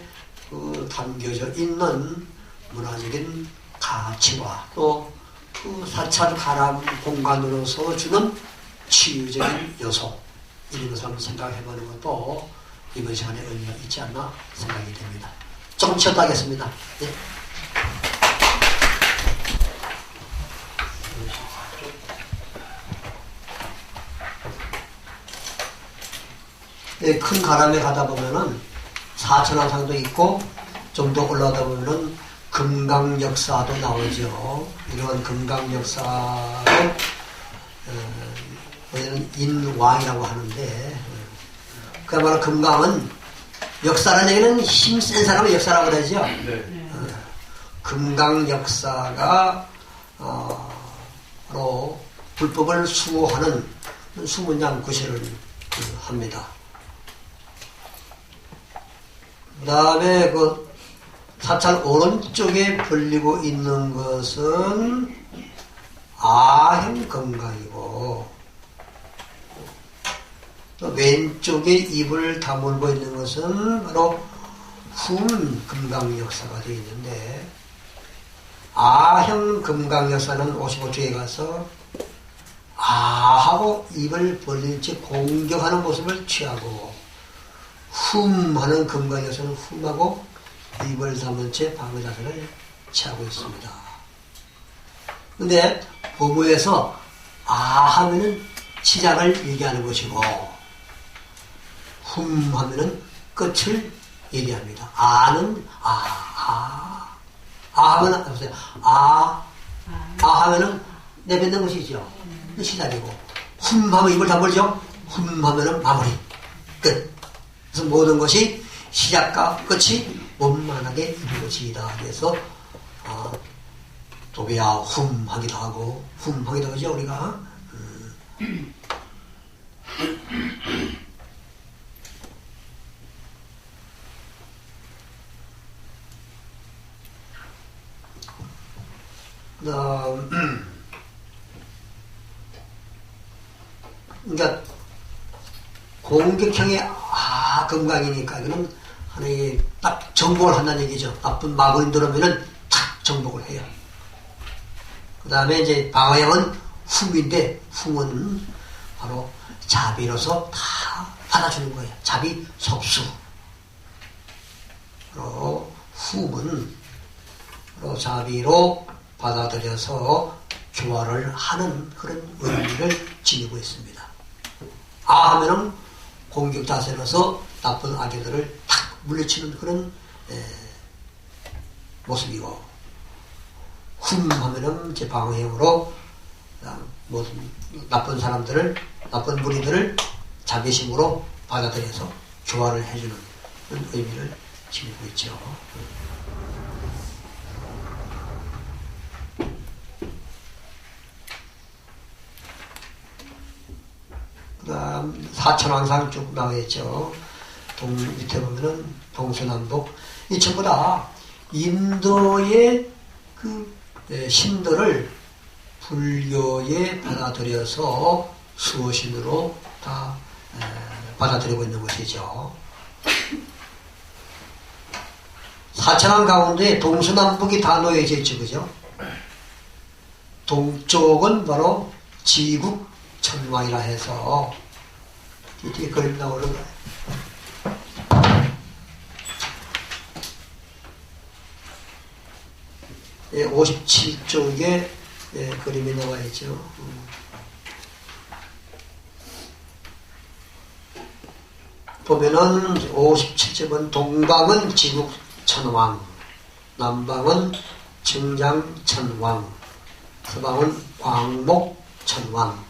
담겨져 있는 문화적인 가치와 또 그 사찰 가람 공간으로서 주는 치유적인 요소 이런 것을 한번 생각해보는 것도 이번 시간에 의미가 있지 않나 생각이 됩니다. 조금 쉬었다 하겠습니다. 네. 네, 큰 가람에 가다 보면은 사천왕상도 있고 좀 더 올라가다 보면은 금강역사도 나오죠. 이런 금강역사를 우리는 인왕이라고 하는데 그야말로 금강은 역사라는 얘기는 힘센 사람의 역사라고 그러죠. 네. 금강역사가 바로 불법을 수호하는 수문장 구실을 합니다. 그 다음에 그 사찰 오른쪽에 벌리고 있는 것은 아형 금강이고 또 왼쪽에 입을 다물고 있는 것은 바로 훈 금강 역사가 되어 있는데 아형 금강 역사는 55쪽에 가서 아하고 입을 벌린 채 공격하는 모습을 취하고 훔하는 금강 역사는 훔하고 입을 다문 채 방어 자세를 취하고 있습니다. 근데 법무에서 하면은 시작을 얘기하는 것이고 하면은 끝을 얘기합니다. 아는 하면은 보세요. 하면은 내뱉는 것이죠. 시작이고 하면 입을 다물죠. 하면은 마무리 끝. 그래서 모든 것이 시작과 끝이 원만하게 이루어지다. 그래서 도배야 하기도 하고 하기도 하죠 우리가. 그러니까 공격형의 금강이니까 이거는 하나의 딱 정복을 한다는 얘기죠. 나쁜 마구인 들어오면은 탁 정복을 해요. 그 다음에 이제 방어형은 훔인데 훔은 바로 자비로서 다 받아주는 거예요. 자비 속수. 바로 훔은 바로 자비로 받아들여서 교화를 하는 그런 의미를 지니고 있습니다. 하면은 공격 자세로서 나쁜 악의들을 탁 물리치는 그런 모습이고 하면은 이제 방어형으로 모든 나쁜 사람들을 나쁜 무리들을 자비심으로 받아들여서 교화를 해주는 그런 의미를 지니고 있죠. 그 다음 사천왕상 쭉 나와있죠. 밑에 보면은 동서남북 이 전부 다 인도의 그 신들을 불교에 받아들여서 수호신으로 다 받아들이고 있는 것이죠. 사천왕 가운데 동서남북이 다 놓여져 있죠. 그죠? 동쪽은 바로 지국 천왕이라 해서 뒤에 그림 나오는 거예요. 예, 57쪽에 그림이 나와 있죠. 보면은 57쪽은 동방은 지국 천왕, 남방은 증장 천왕, 서방은 광목천왕,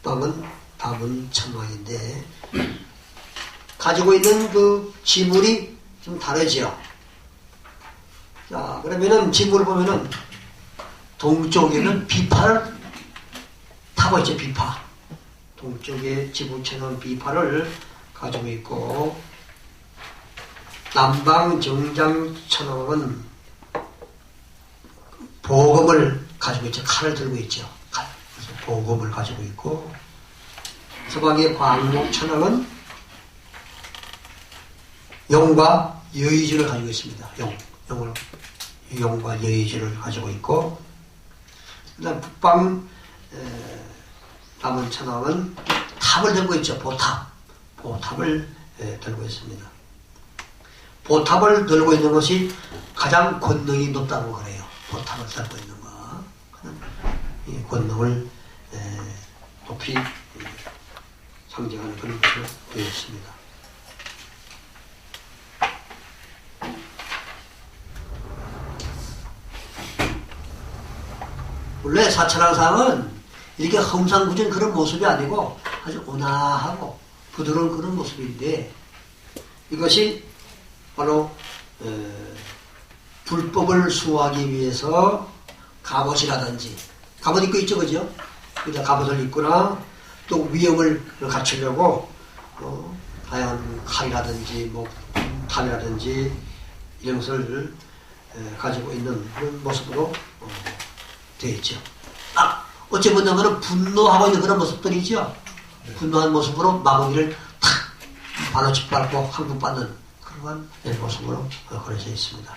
북방은 다문천왕인데 가지고 있는 그 지물이 좀 다르죠. 자, 그러면은 지물을 보면은 동쪽에는 비파를 타고 있죠. 비파. 동쪽에 지부천왕 비파를 가지고 있고, 남방 정장천왕은 보검을 가지고 있죠. 칼을 들고 있죠. 칼. 그래서 보검을 가지고 있고, 서방의 광목천왕은 용과 여의주를 가지고 있습니다. 용과 여의주를 가지고 있고, 그다음 북방 남원천왕은 탑을 들고 있죠. 보탑을 들고 있습니다. 보탑을 들고 있는 것이 가장 권능이 높다고 그래요. 보탑을 들고 있는 거. 이 권능을 높이 상징하는 그런 것으로 되어 있습니다. 원래 사천왕상은 이렇게 험상궂은 그런 모습이 아니고 아주 온화하고 부드러운 그런 모습인데, 이것이 바로 불법을 수호하기 위해서 갑옷이라든지, 갑옷 입고 있죠, 그죠? 그러니까 갑옷을 입거나 또 위험을 갖추려고 다양한 칼이라든지 뭐 탑이라든지 이런 것을 가지고 있는 그런 모습으로 되어 있죠. 어찌 보면 분노하고 있는 그런 모습들이죠. 분노한 모습으로 마구니를 탁 발로 짓밟고 항복받는 그러한 모습으로 그려져 있습니다.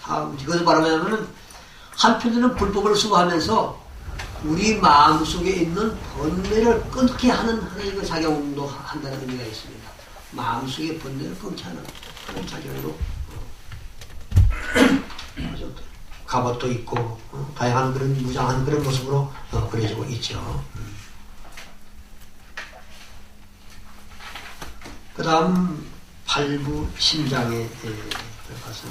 다음, 이것을 말하면 한편으로는 불법을 수호하면서 우리 마음속에 있는 번뇌를 끊게 하는 하나님의 작용도 한다는 의미가 있습니다. 마음속에 번뇌를 끊게 하는 그런 작용으로 갑옷도 있고 다양한 그런 무장한 그런 모습으로 그려지고 있죠. 그 다음 팔부신장에 들어가서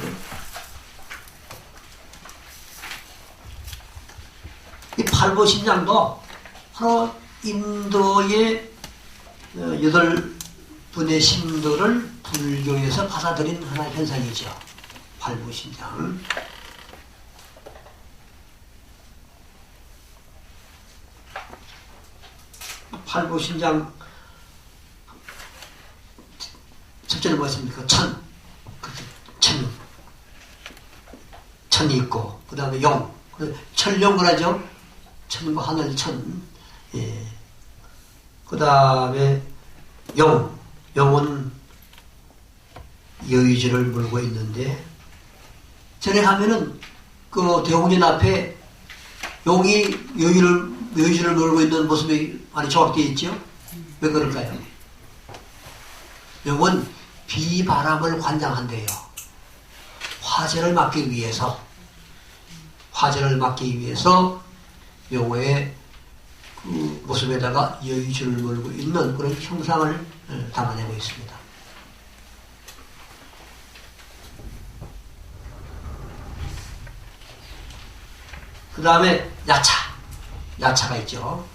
이 팔부신장도 바로 인도의 8분의 신도를 불교에서 받아들인 하나의 현상이죠. 팔부신장. 팔부신장 첫째는 뭐였습니까? 천이 있고, 그 다음에 용, 천룡을 하죠. 천과 하늘 천. 예. 그 다음에 용은 여의주를 물고 있는데, 전에 가면은 그 대웅전 앞에 용이 여의주를 물고 있는 모습이 많이 조각되어 있죠. 왜 그럴까요? 용은 비바람을 관장한대요. 화재를 막기 위해서 용의 그 모습에다가 여의주를 물고 있는 그런 형상을 담아내고 있습니다. 그 다음에 야차가 있죠.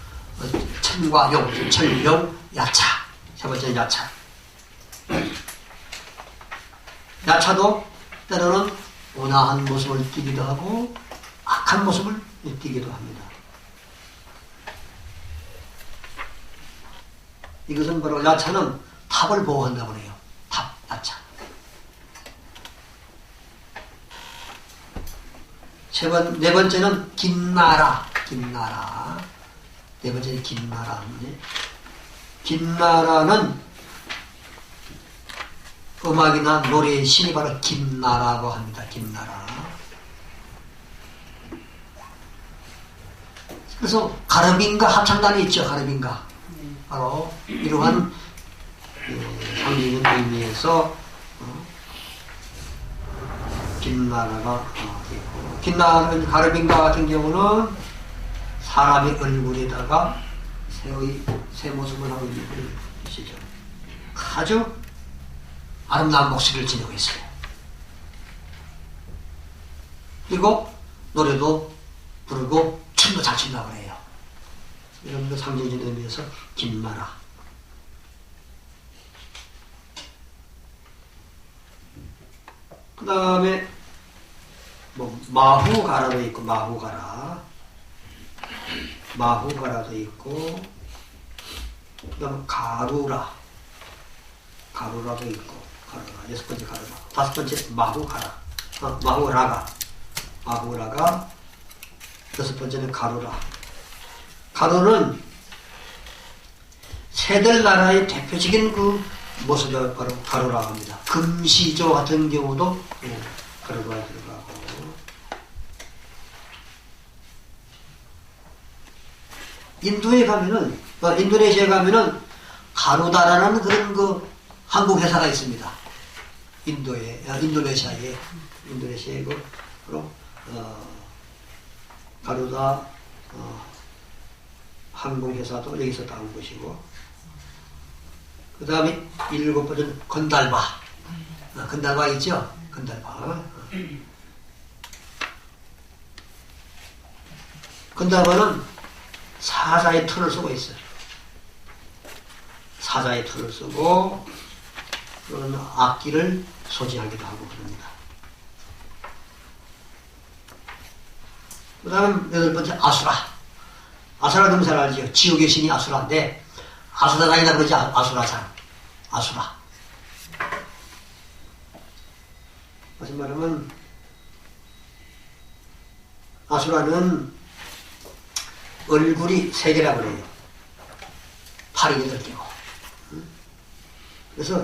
천과 용, 천룡, 야차. 세 번째 야차. 야차도 때로는 온화한 모습을 띠기도 하고 악한 모습을 띠기도 합니다. 이것은 바로 야차는 탑을 보호한다고 해요. 탑, 야차. 네 번째는 김나라. 네 번째는 김나라인데, 김나라는 음악이나 노래의 신이 바로 김나라고 합니다. 김나라. 그래서 가르빈가 합창단이 있죠. 가르빈가. 바로 이러한 상징적인 의미에서 김나라가 있고, 김나라 가르빈가 같은 경우는 사람의 얼굴에다가 새 모습을 하고 있는 것이죠. 아주 아름다운 목소리를 지니고 있어요. 그리고 노래도 부르고 춤도 잘 춘다고 해요. 이런 거 상징적인 의미에서 김마라. 그 다음에 뭐 마후가라도 있고 마후가라도 있고 그 다음에 가루라도 있고 여섯 번째 가루라, 다섯 번째 마후라가 여섯 번째는 가루라. 가루는 새들 나라의 대표적인 그 모습을 바로 가루라고 합니다. 금시조 같은 경우도 가루가 들어가고, 인도에 가면은, 인도네시아에 가면은 가루다라는 그런 그 한국 회사가 있습니다. 인도네시아에 가루다 항공회사도 여기서 나온 곳이고, 그 다음에 일곱 번째는 건달바. 건달바 있죠? 건달바. 건달바는 사자의 털을 쓰고 있어요. 사자의 털을 쓰고, 그런 악기를 소지하기도 하고 그럽니다. 그 다음 여덟 번째 아수라. 아수라 너무 잘 알지요? 지옥의 신이 아수라인데, 아수라가 아니라 그러지, 아수라. 다시 말하면, 아수라는 얼굴이 세 개라고 그래요. 팔이 8개고. 그래서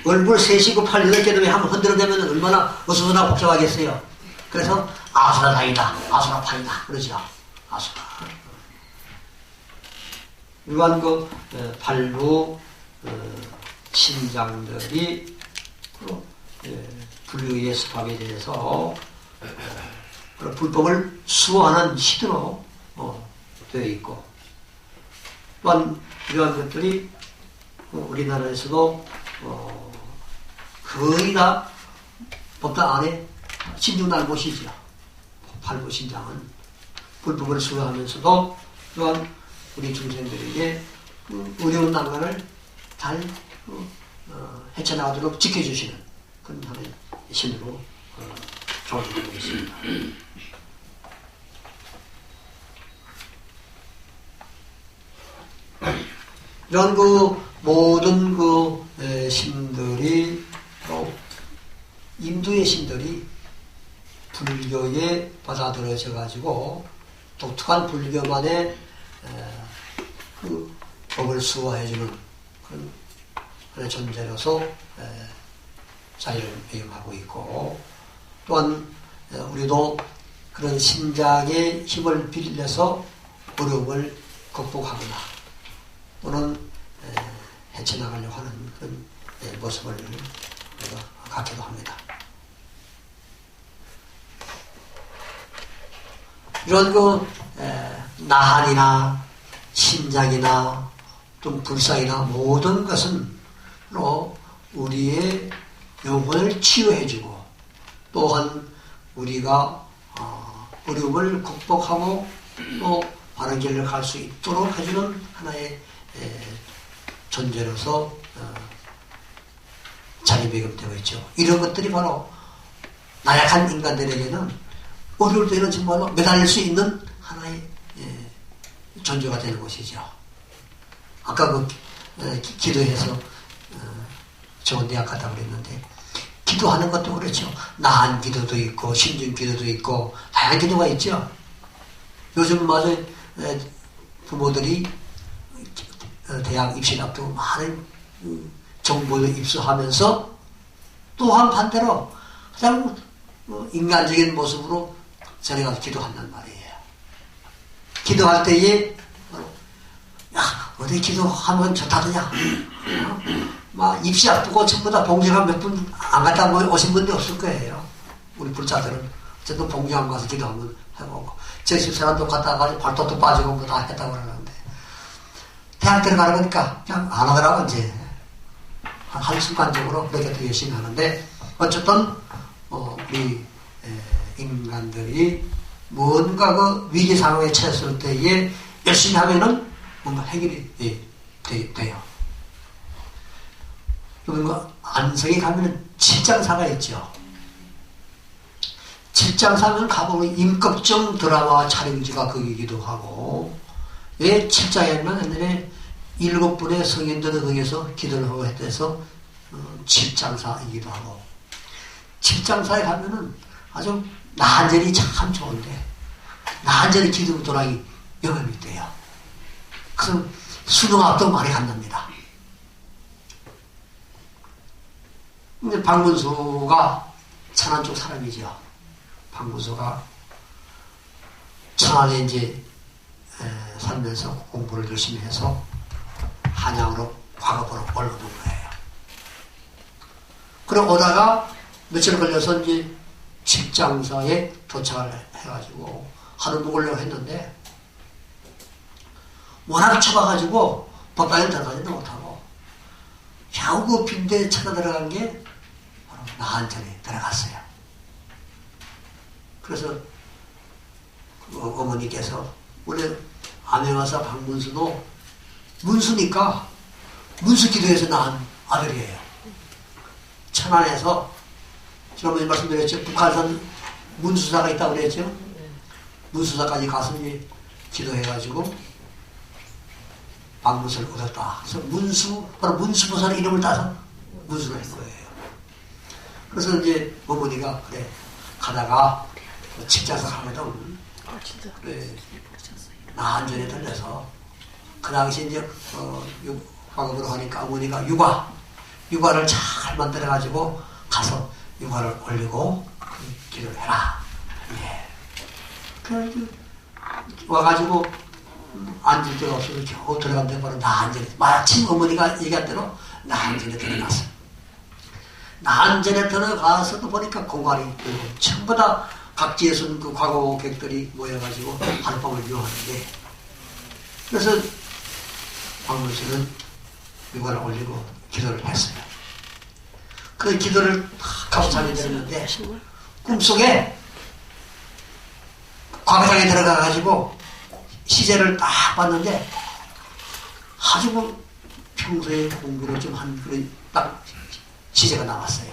얼굴 셋이고 팔 8개 되면 한번 흔들어대면 얼마나 어수선하고 복잡하겠어요. 그래서 아수라 다이다, 아수라 팔이다 그러죠. 아수라. 이러한 그 발부 신장들이 불교의 수pháp에 대해서 불법을 수호하는 시도로 되어 있고, 또한 이러한 것들이 우리나라에서도 거의 다 법당 안에 신중날 곳이죠. 발부 신장은 불법을 수호하면서도 또한 우리 중생들에게 어려운 난관을 잘 헤쳐나가도록 지켜주시는 그런 하나의 신으로 조언하고 있습니다. 이런 그 모든 그 신들이 또 인도의 신들이 불교에 받아들여져 가지고 독특한 불교만의 그 법을 수호해주는 그런 존재로서 자리를 배임하고 있고, 또한 우리도 그런 신장의 힘을 빌려서 어려움을 극복하거나 또는 헤쳐나가려고 하는 그런 모습을 갖기도 합니다. 이런 그 나한이나 신장이나 좀 불상이나 모든 것은 우리의 영혼을 치유해주고, 또한 우리가 어려움을 극복하고 또 바른 길을 갈 수 있도록 해주는 하나의 존재로서 자리매김되고 있죠. 이런 것들이 바로 나약한 인간들에게는 어려울 때는 정말로 매달릴 수 있는 하나의 존재가 되는 것이죠. 아까 그 기도해서 좋은 대학 갔다고 그랬는데, 기도하는 것도 그렇죠. 나한 기도도 있고 신중 기도도 있고 다양한 기도가 있죠. 요즘 맞아 부모들이 대학 입시 앞두고 많은 정보를 입수하면서 또한 반대로 가장 인간적인 모습으로 저리 가서 기도한단 말이에요. 기도할 때에 야 어디 기도하면 좋다더냐, 막 입시 앞두고 전부 다 봉지가 몇 분 안 갔다 오신 분도 없을 거예요. 우리 불자들은 어쨌든 봉지 안 가서 기도 한번 해보고, 제 집사람도 갔다 가서 발톱도 빠지고 뭐 다 했다고 그러는데, 대학 들어가는 거니까 그냥 안 하더라고. 이제 한순간적으로 그렇게 더 열심히 하는데 어쨌든 우리 인간들이 뭔가 그 위기 상황에 처했을 때에 열심히 하면은 뭔가 해결이 돼요. 그리고 안성에 가면은 칠장사가 있죠. 칠장사는 가보면 임꺽정 드라마 촬영지가 거기기도 하고, 왜 칠장에는 옛날에 7분의 성인들이 거기서 기도를 하고 했대서 칠장사이기도 하고, 칠장사에 가면은 아주 나한절이 참 좋은데 나한절이 기도 도락이 영업이 돼요. 그래서 수능학도 많이 간답니다. 근데 박문수가 천안 쪽 사람이죠. 박문수가 천안에 이제 살면서 공부를 열심히 해서 한양으로 과거로 올라온 거예요. 그러고 오다가 며칠 걸려서 이제 칠장사에 도착을 해가지고 하루 묵으려고 했는데 워낙 좁아가지고 법당에 들어가지도 못하고 겨우 그 빈대에 찾아 들어간 게 바로 나한전에 들어갔어요. 그래서 그 어머니께서 우리 암행하사 박문수도 문수니까 문수 기도에서 낳은 아들이에요. 천안에서 지난번에 말씀드렸죠. 북한산 문수사가 있다고 그랬죠. 문수사까지 가서 이제 기도해가지고 박문수를 얻었다. 그래서 바로 문수보살 이름을 따서 문수를 한 거예요. 그래서 이제 어머니가 그래 가다가 칠장사 가거든. 그래 나한전에 들려서 그 당시 이제 과거로 하니까 어머니가 육아를 잘 만들어가지고 가서 육아를 올리고 기도를 해라. 예. 그래가지고 와가지고 앉을 데가 없어서 겨우 들어간데 바로 나한전에 마침 어머니가 얘기한 대로 나한전에 들어갔어. 나한전에 들어가서도 보니까 공간이 있고 전부 다 각지에서 그 과거객들이 모여가지고 하룻밤을 유하는데 그래서 박문수는 육아를 올리고 기도를 했어요. 그 기도를 하고 잠이 들었는데 꿈속에 과거장에 들어가가지고 시제를 딱 봤는데 아주 뭐 평소에 공부를 좀 한 그런 딱 시제가 나왔어요.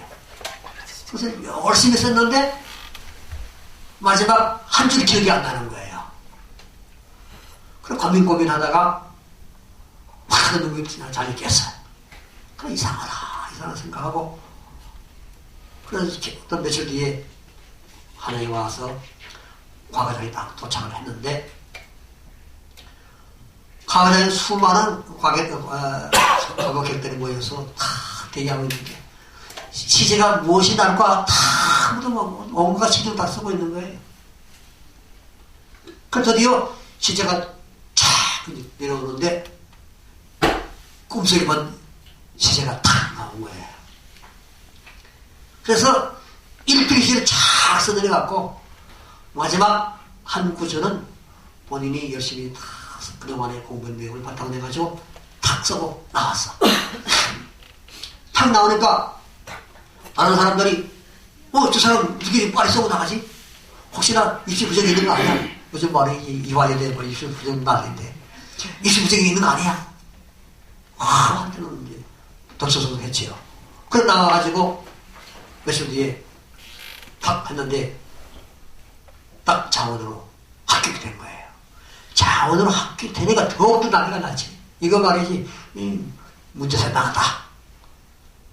그래서 열심히 썼는데 마지막 한 줄 기억이 안 나는 거예요. 그래서 고민하다가 막 눈이 잘 깼어요. 그래 이상한 생각하고 그래서 어떤 며칠 뒤에 하나에 와서 과거장에 딱 도착을 했는데 과거장에 수많은 과거객들이 모여서 다 대기하고 있는데 시제가 무엇이 날까 다 온갖 시제를 다 쓰고 있는 거예요. 그래서 드디어 시제가 쫙 내려오는데 꿈속에만 시제가 탁 나온 거예요. 그래서 일필시를 쫙 써내려갖고 마지막 한 구절은 본인이 열심히 다 그동안의 공부한 내용을 바탕으로 해가지고 탁 써고 나왔어. 탁 나오니까 다른 사람들이 저 사람 이렇게 빨리 써고 나가지? 혹시나 입시 부정이 있는 거 아니야? 요즘 말이 이화여대 뭐 입시 부정 난리인데 입시 부정이 있는 거 아니야? 한테는 이제 덧서서 했지요. 그래 나와가지고 며칠 뒤에 탁 했는데 딱 자원으로 합격이 된 거예요. 자원으로 합격되니까 더욱더 난리가 났지. 이거 말이지 문제사 나갔다.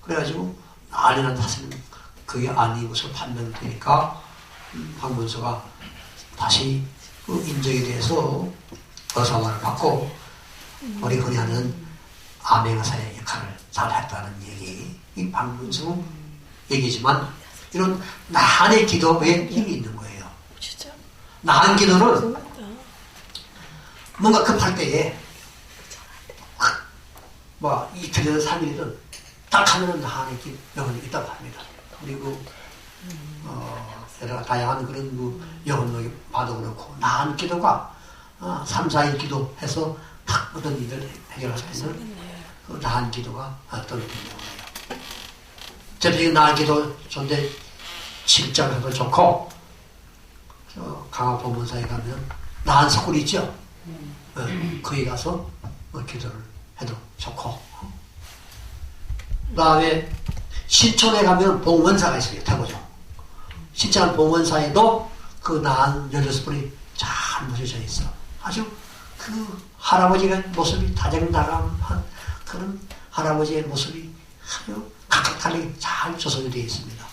그래가지고 난리난 탓은 그게 아니고서 판명되니까 박문수가 다시 그 인정에 대해서 어사화를 받고 어리거리하는 암행사의 역할을 잘 했다는 얘기. 이 박문수 얘기지만 이런 나한의 기도에 힘이 있는 거예요. 나한 기도는 뭔가 급할 때에 뭐 이틀이든 3일이든 딱 하면은 나한의 영혼이 있다고 합니다. 그리고 여러 다양한 그런 영혼을 봐도 그렇고 나한 기도가 3, 4일 기도해서 딱 어떤 일을 해결할 수 있는 그 나한 기도가 어떤 경우예요. 대표적인 나기도 좋은데 칠장해도 좋고, 강화 법문사에 가면 나한 석굴 있죠? 거기 가서 기도를 해도 좋고, 그 다음에 신촌에 가면 봉원사가 있어요. 태고종. 신촌 봉원사에도 그 나한 16분이 잘 모셔져 있어. 아주 그 할아버지의 모습이 다정다감한 그런 할아버지의 모습이 아주 각각달리 잘 조성이 되어 있습니다.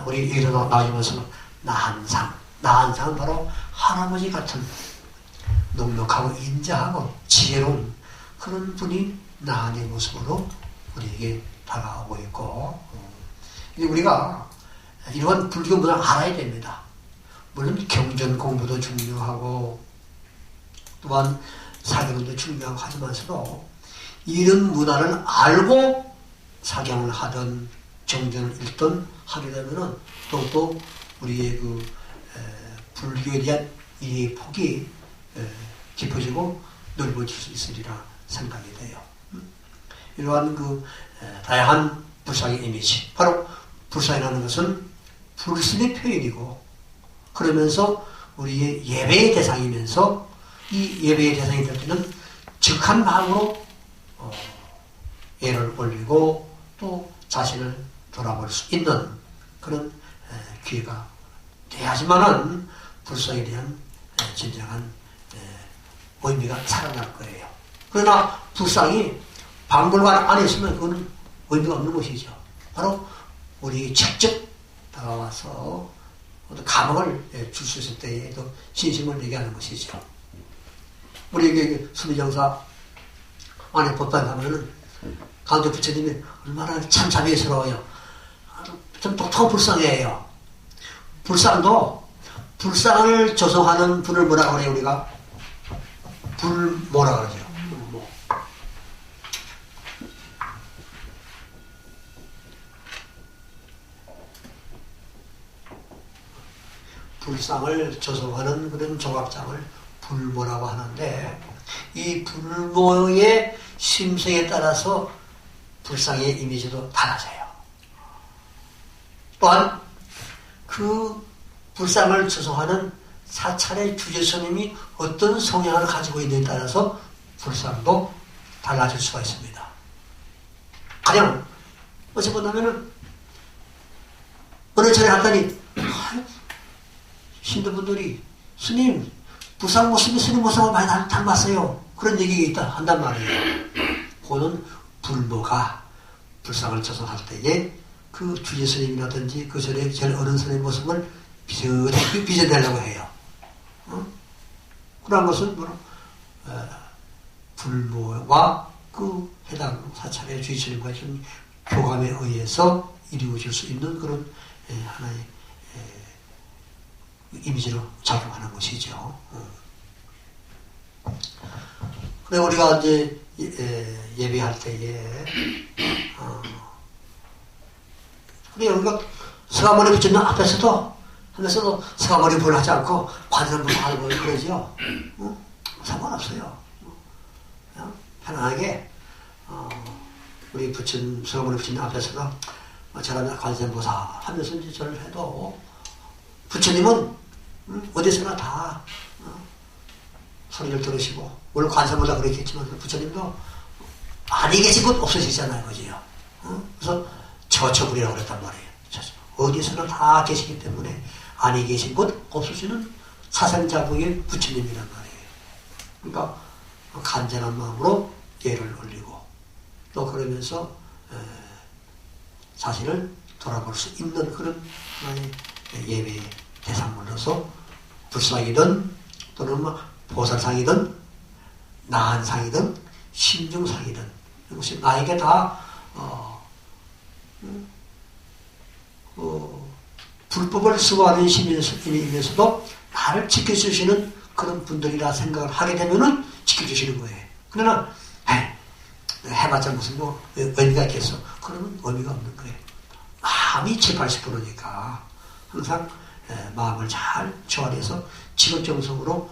우리 여기서 나오면서 나한상은 바로 할아버지 같은 넉넉하고 인자하고 지혜로운 그런 분이 나한의 모습으로 우리에게 다가오고 있고, 우리가 이러한 불교 문화를 알아야 됩니다. 물론 경전 공부도 중요하고 또한 사경도 중요하고 하지만서도 이런 문화를 알고 사경을 하든 정전을 읽든 하게 되면은 또 우리의 그 불교에 대한 이 폭이 깊어지고 넓어질 수 있으리라 생각이 돼요. 이러한 그 다양한 불상의 이미지, 바로 불상이라는 것은 불신의 표현이고, 그러면서 우리의 예배의 대상이면서 이 예배의 대상이 될 때는 즉한 마음으로 예를 올리고 또 자신을 돌아볼 수 있는 그런 기회가 돼야지만은 불상에 대한 진정한 의미가 살아날 거예요. 그러나 불상이 박물관 안에 있으면 그건 의미가 없는 것이죠. 바로 우리 직접 다가와서 감흥을 줄 수 있을 때에도 신심을 내게 하는 것이죠. 우리 수미정사 안에 법당에 가면은 가운데 부처님이 얼마나 참 자비스러워요. 좀 독특한 불상이에요. 불상을 조성하는 분을 뭐라 그래요, 우리가? 불모라 그러죠. 불모. 불상을 조성하는 그런 조각장을 불모라고 하는데, 이 불모의 심성에 따라서 불상의 이미지도 달라져요. 또한 그 불상을 조성하는 사찰의 주제스님이 어떤 성향을 가지고 있느냐에 따라서 불상도 달라질 수가 있습니다. 가령 어찌 보면은 어느 차례 갔더니 신도분들이 스님 불상 모습이 스님 모습하고 많이 닮았어요. 그런 얘기가 한단 말이에요. 그거는 불모가 불상을 조성할 때에 그 주제스님이라든지 그 전에 제일 어른 스님 모습을 비슷하게 빚어내려고 해요. 그런 것은 불모와 그 해당 사찰의 주의스님과의 좀 교감에 의해서 이루어질 수 있는 그런 하나의 이미지로 작용하는 것이죠. 그래 우리가 이제 예배할 때에 그래 우리가 서가모니 붙이는 앞에서도 하면서도 서가모니불을 하지 않고 관세음불을 하는 거 그러죠. 상관없어요. 그냥 편안하게 우리 서가모니 붙이는 앞에서도 저라면 관세음보사 하면서 이제 절을 해도 부처님은 어디서나 다 소리를 들으시고, 물론 관세음보사 그렇겠지만 부처님도 아니 계신 곳 없으시잖아요, 그지요? 그래서 처처불이라고 그랬단 말이에요. 어디서나 다 계시기 때문에 아니 계신 곳 없으시는 사상자부의 부처님이란 말이에요. 그러니까 간절한 마음으로 예를 올리고 또 그러면서 자신을 돌아볼 수 있는 그런 하나의 예배의 대상물로서 불상이든 또는 보살상이든 나한상이든 신중상이든 이것이 나에게 다 불법을 수호하는 신임이면서도 나를 지켜주시는 그런 분들이라 생각을 하게 되면은 지켜주시는 거예요. 그러나 해봤자 무슨 의미가 있겠어? 그러면 의미가 없는 거예요. 마음이 70, 80%니까 항상 마음을 잘 조아려서 직업정성으로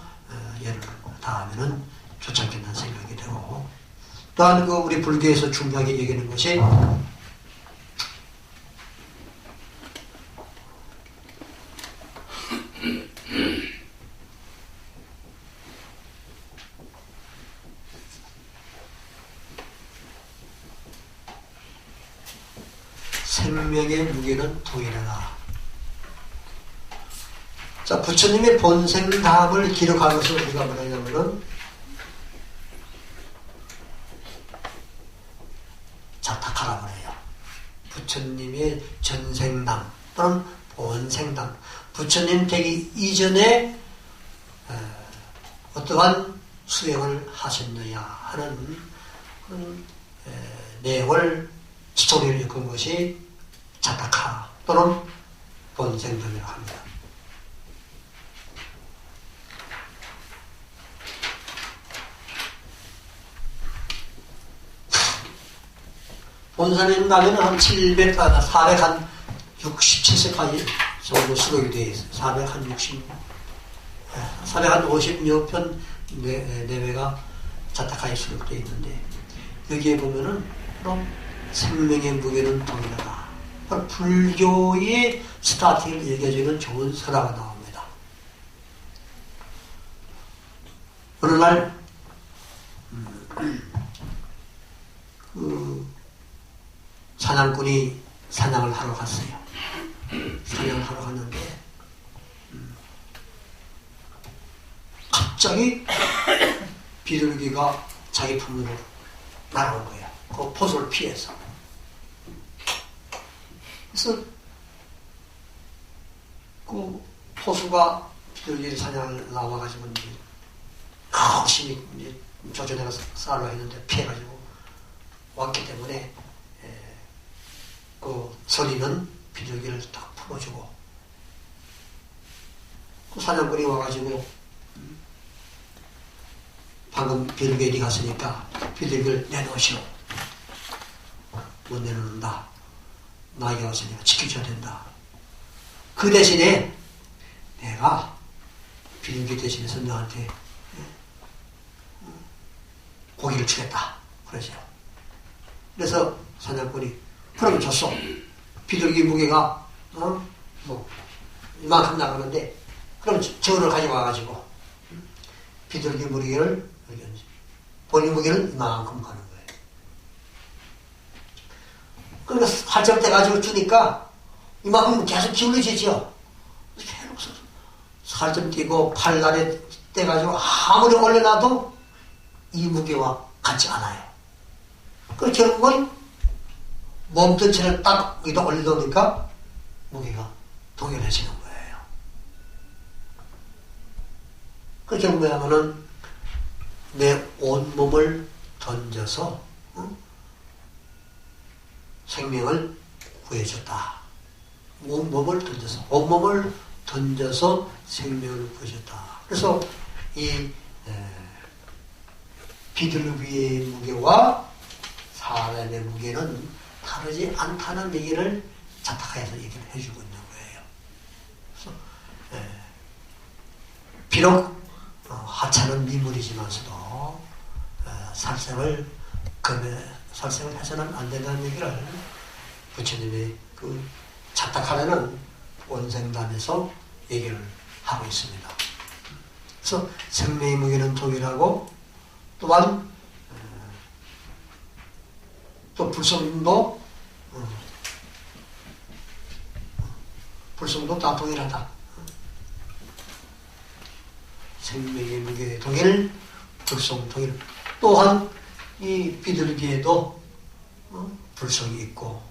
예를 다하면은 좋지 않겠다는 생각이 되고, 또한 우리 불교에서 중요하게 얘기하는 것이 생명의 무게는 동일하다. 자, 부처님의 본생담을 기록하면서 우리가 뭐냐면은 자탁하라고 해요. 부처님의 전생담 또는 본생담, 부처님 되기 이전에 어떠한 수행을 하셨느냐 하는 그런 내용을 스토리를 엮은 것이 자탁하 또는 본생담이라고 합니다. 본산에 가면 한 467세까지 정도 수록이 되어 있어요. 450여 편 내외가 자타카에 수록되어 있는데, 여기에 보면은 그럼 생명의 무게는 동일하다. 불교의 스타팅을 얘기해주는 좋은 설화가 나옵니다. 어느 날 사냥꾼이 사냥을 하러 갔어요. 사냥을 하러 갔는데 갑자기 비둘기가 자기 품으로 날아온 거예요. 그 포수를 피해서. 그래서 그 포수가 비둘기를 사냥을 나와가지고 열심히 조져내가 쌀로 했는데 피해가지고 왔기 때문에 그 소리는 비둘기를 딱 풀어주고, 그 사냥꾼이 와가지고 방금 비둘기에 갔으니까 비둘기를 내놓으시오. 못 내놓는다. 나에게 왔으니까 지켜줘야 된다. 그 대신에 내가 비둘기 대신해서 너한테 고기를 주겠다. 그러죠. 그래서 사냥꾼이 그러면 줬어. 비둘기 무게가 이만큼 나가는데, 그럼 저를 가져와가지고 비둘기 무게를 본인 무게는 이만큼 가는 거예요. 그러니까 살짝 떼가지고 주니까 이만큼 계속 기울어지죠. 계속 살점 띄고 팔날에 떼가지고 아무리 올려놔도 이 무게와 같지 않아요. 그 결국은 몸전체를 딱 여기다 올려놓으니까 무게가 동일해지는 거예요. 그 결국 뭐냐면은 내 온몸을 던져서 생명을 구해줬다. 온몸을 던져서 생명을 구해줬다. 그래서 이 비둘기의 무게와 사람의 무게는 다르지 않다는 얘기를 자타카에서 얘기를 해주고 있는 거예요. 그래서 비록 하찮은 미물이지만서도 살생을 해서는 안 된다는 얘기를 부처님의 그 자타카라는 원생담에서 얘기를 하고 있습니다. 그래서 생명의 무게는 동일하고, 또한 또 불성도 다 동일하다. 생명의 무게 동일, 불성 동일. 또한 이 비둘기에도 불성이 있고,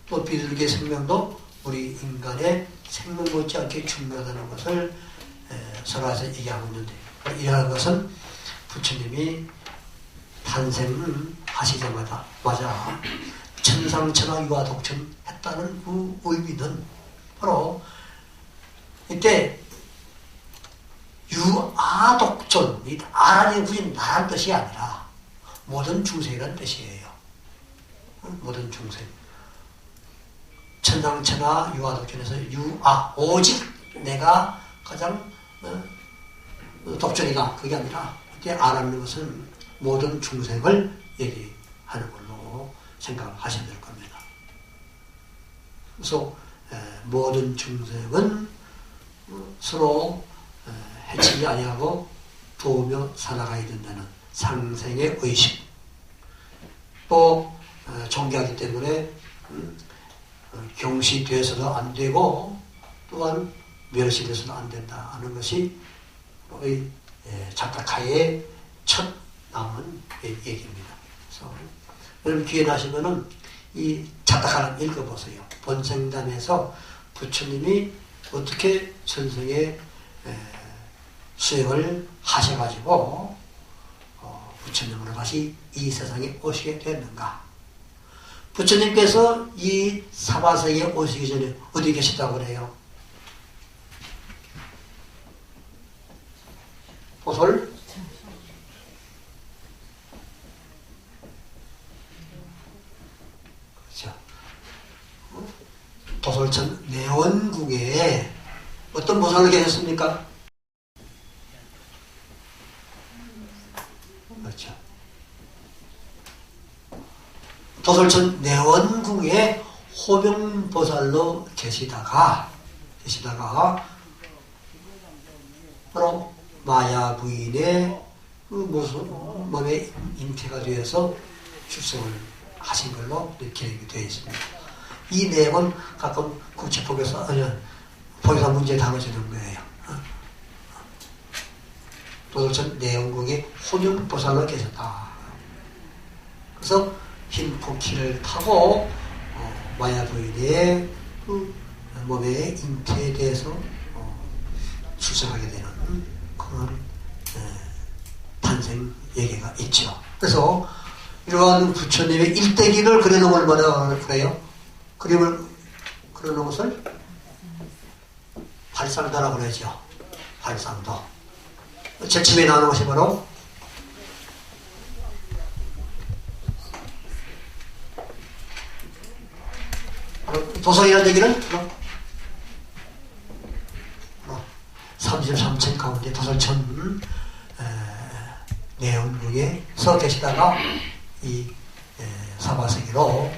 또 비둘기의 생명도 우리 인간의 생명 못지않게 중요하다는 것을 설화에서 얘기하고 있는데, 이러한 것은 부처님이 탄생하시자마자 천상천하 유아독존했다는 그 의미는 바로 이때 유아독존, 이 아라는 굳이 나란 뜻이 아니라 모든 중생이라는 뜻이에요. 모든 중생. 천상천하 유아독존에서 유아, 오직 내가 가장 독존이다. 그게 아니라 이때 아라는 것은 모든 중생을 얘기하는 걸로 생각하시면 될 겁니다. 그래서 모든 중생은 서로 해치지 아니하고 도우며 살아가야 된다는 상생의 의식, 또 존경하기 때문에 경시돼서도 안 되고 또한 멸시돼서도 안 된다 하는 것이 우리 자타카의 첫 남은 얘기입니다. 그래서 여러분 기회 나시면은 이 자타카를 읽어보세요. 본생담에서 부처님이 어떻게 전생에 수행을 하셔가지고 부처님으로 다시 이 세상에 오시게 됐는가. 부처님께서 이 사바세계에 오시기 전에 어디 계셨다고 그래요? 도솔? 그렇죠. 도솔천 내원궁에 어떤 보살로 계셨습니까? 그렇죠. 도솔천 내원궁에 호명보살로 계시다가 바로 마야 부인의 그 모습, 몸에 잉태가 되어서 출생을 하신 걸로 기록이 되어 있습니다. 이 내용은 가끔 국제법에서 법에서 문제에 다뤄지는 거예요. 도솔천 내원궁에 호명보살로 계셨다. 그래서 흰 포키를 타고 마야 부인의 그 몸에 잉태돼서 출생하게 되는 그런 탄생 얘기가 있죠. 그래서 이러한 부처님의 일대기를 그려놓은 걸 뭐라고 그래요? 그림을 그려놓은 것을 발상도라고 그러죠. 발상도. 제침에 나오는 것이 바로 도성이라는 얘기는 33층 가운데 도솔천 내원궁에 서 계시다가 이 사바세계로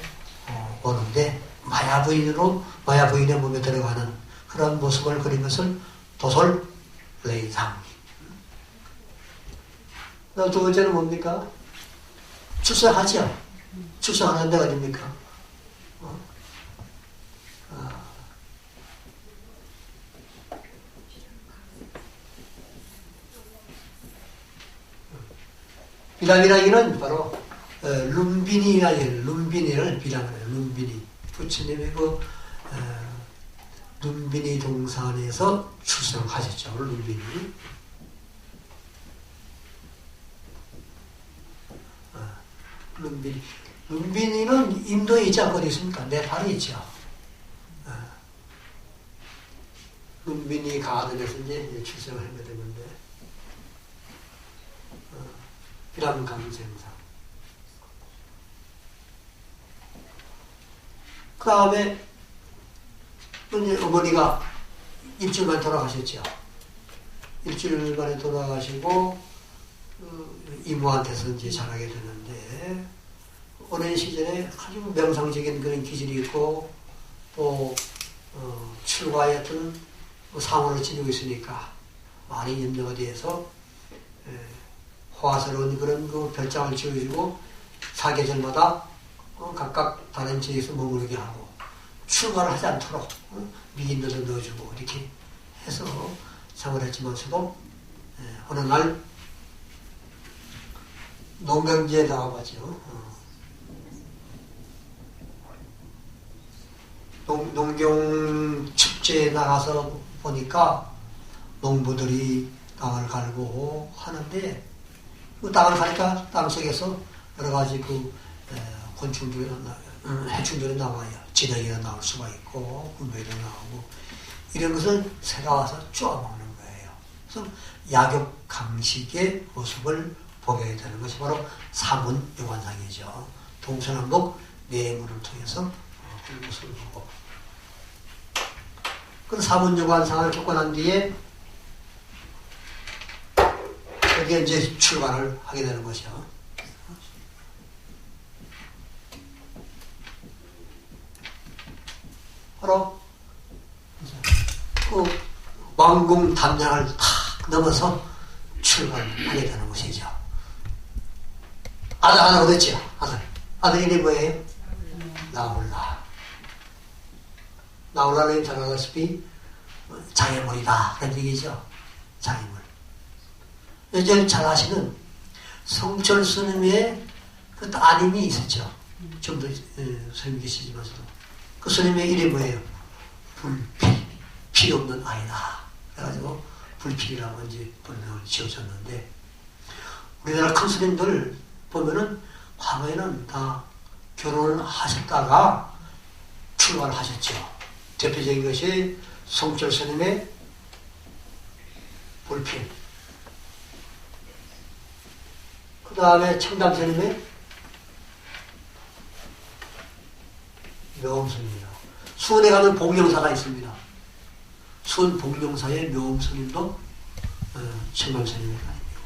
오는데 마야 부인의 몸에 들어가는 그런 모습을 그린 것을 도솔레이상. 두 번째는 뭡니까? 출세하죠. 출세하는 데가 어딥니까? 비람이라기는 바로 룸비니를 비람이에요. 룸비니. 부처님의 그 룸비니 동산에서 출생하셨죠. 룸비니. 룸비니는 인도에 있지 않고 어디 있습니까? 네팔에 있죠. 룸비니 가든에서 이제 출생을 하게 되는데 비람 강생사. 그 다음에 어머니가 일주일 만에 돌아가셨죠. 일주일 만에 돌아가시고 이모한테서 이제 자라게 되는데 어린 시절에 아주 명상적인 그런 기질이 있고 또 출가의 어떤 상호를 지니고 있으니까 많이 염려가 돼서 호화스러운 그런 그 별장을 지어주고 사계절마다 각각 다른 지역에서 머무르게 하고 출가를 하지 않도록 미인들도 넣어주고 이렇게 해서 생활했지만서도 어느 날 농경지에 나와봤죠. 농경 축제에 나가서 보니까 농부들이 땅을 갈고 하는데 그 땅을 가니까 땅속에서 여러 가지 그 곤충들이 해충들이 나와요. 지렁이가 나올 수가 있고 굴매도 나오고 이런 것을 새가 와서 쪼아먹는 거예요. 그래서 약욕 강식의 모습을 보게 되는 것이 바로 사문여관상이죠. 동서남북 내문을 통해서 그 모습을 보고 그 사문여관상을 겪고 난 뒤에 여기에 이제 출발을 하게 되는 것이요. 바로 그 왕궁 담장을 탁 넘어서 출발하게 되는 것이죠. 아들 하나 얻었죠. 아들 이름이 뭐예요? 나홀라. 나홀라는 잘 알다시피 장애물이다 그런 얘기죠. 장애물. 이제 잘 아시는 성철 스님의 그 따님이 있었죠. 좀 더 스님이 계시지만서도 그 스님의 이름이 뭐예요? 불필, 필요 없는 아이다. 그래가지고 불필이라고 이제 본명을 지어줬는데 우리나라 큰 스님들 보면은 과거에는 다 결혼을 하셨다가 출가를 하셨죠. 대표적인 것이 성철 스님의 불필, 그 다음에 청담 스님의 묘엄스님이라고. 수원에 가면 복령사가 있습니다. 수원 복령사의 묘엄스님도 청담 스님의 아닙니고.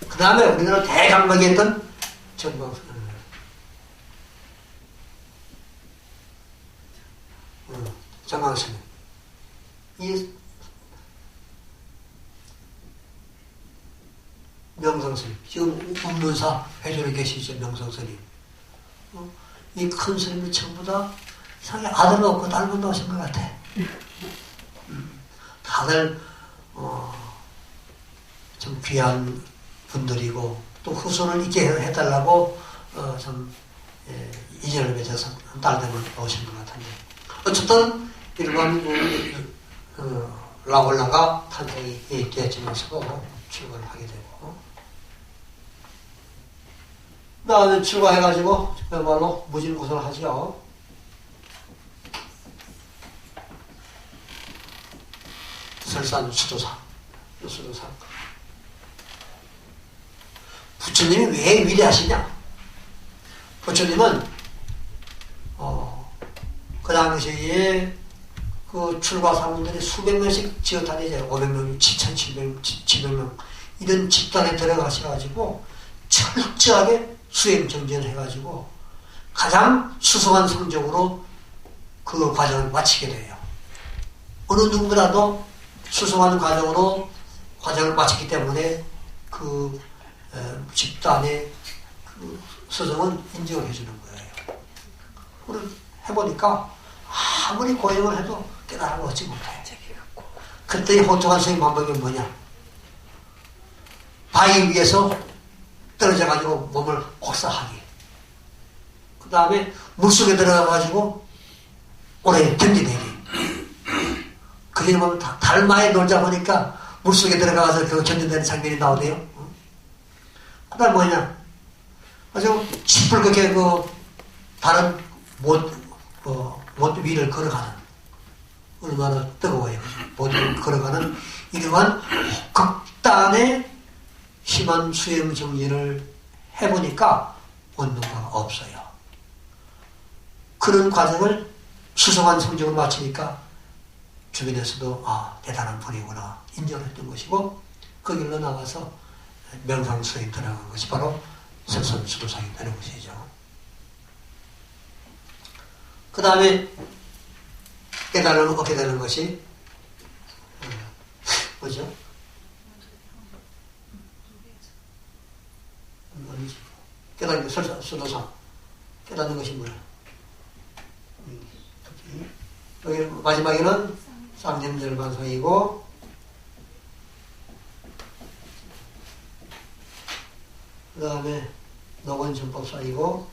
그 다음에 우리나라 대강박에 했던 정강스님. 이 명성스님. 지금 운문사 회전에 계시죠. 명성스님. 이 큰 스님이 전부 다 상에 아들 없고 딸만 나오신 것 같아. 다들 좀 귀한 분들이고 또 후손을 있게 해달라고 좀 이전을 맺어서 딸들만 나오신 것 같은데 어쨌든 일반 라올라가 탄생이 되었지만서도 출가를 하게 되고 그 다음에 출가해가지고 정말로 무진고선을 하죠. 설산 수도사. 부처님이 왜 위대하시냐? 부처님은 그 당시에 그 출가 사람들이 수백 명씩 지어다니죠. 500명, 7,700명 이런 집단에 들어가셔가지고 철저하게 수행정진을 해가지고 가장 수성한 성적으로 그 과정을 마치게 돼요. 어느 누구보다도 수성하는 과정을 마쳤기 때문에 그 집단의 그 수성은 인정을 해주는 거예요. 그걸 해보니까 아무리 고행을 해도 깨달음을 얻지 못해요. 그때 호통한 스님 방법이 뭐냐? 바위 위에서 떨어져가지고 몸을 혹사하기. 그 다음에 물속에 들어가가지고 오래 견디내기. 그게 보면 달마에 놀자 보니까 물속에 들어가서 그 견디내는 장면이 나오네요. 그 다음 뭐냐? 아주 시뻘겋게 그 다른 못 위를 걸어가는 얼마나 뜨거워요. 못 위를 걸어가는 이러한 극단의 심한 수행 정진을 해보니까 원동가가 없어요. 그런 과정을 수성한 성적을 마치니까 주변에서도 대단한 분이구나 인정했던 것이고 그 길로 나와서 명상수행 들어간 것이 바로 설선수도상이 되는 것이죠. 그 다음에 깨달음을 얻게 되는 것이 뭐죠? 깨닫는 설선수도상 깨닫는 것이 뭐야? 여기 마지막에는 쌍념절반성이고 그 다음에 녹원전법상이고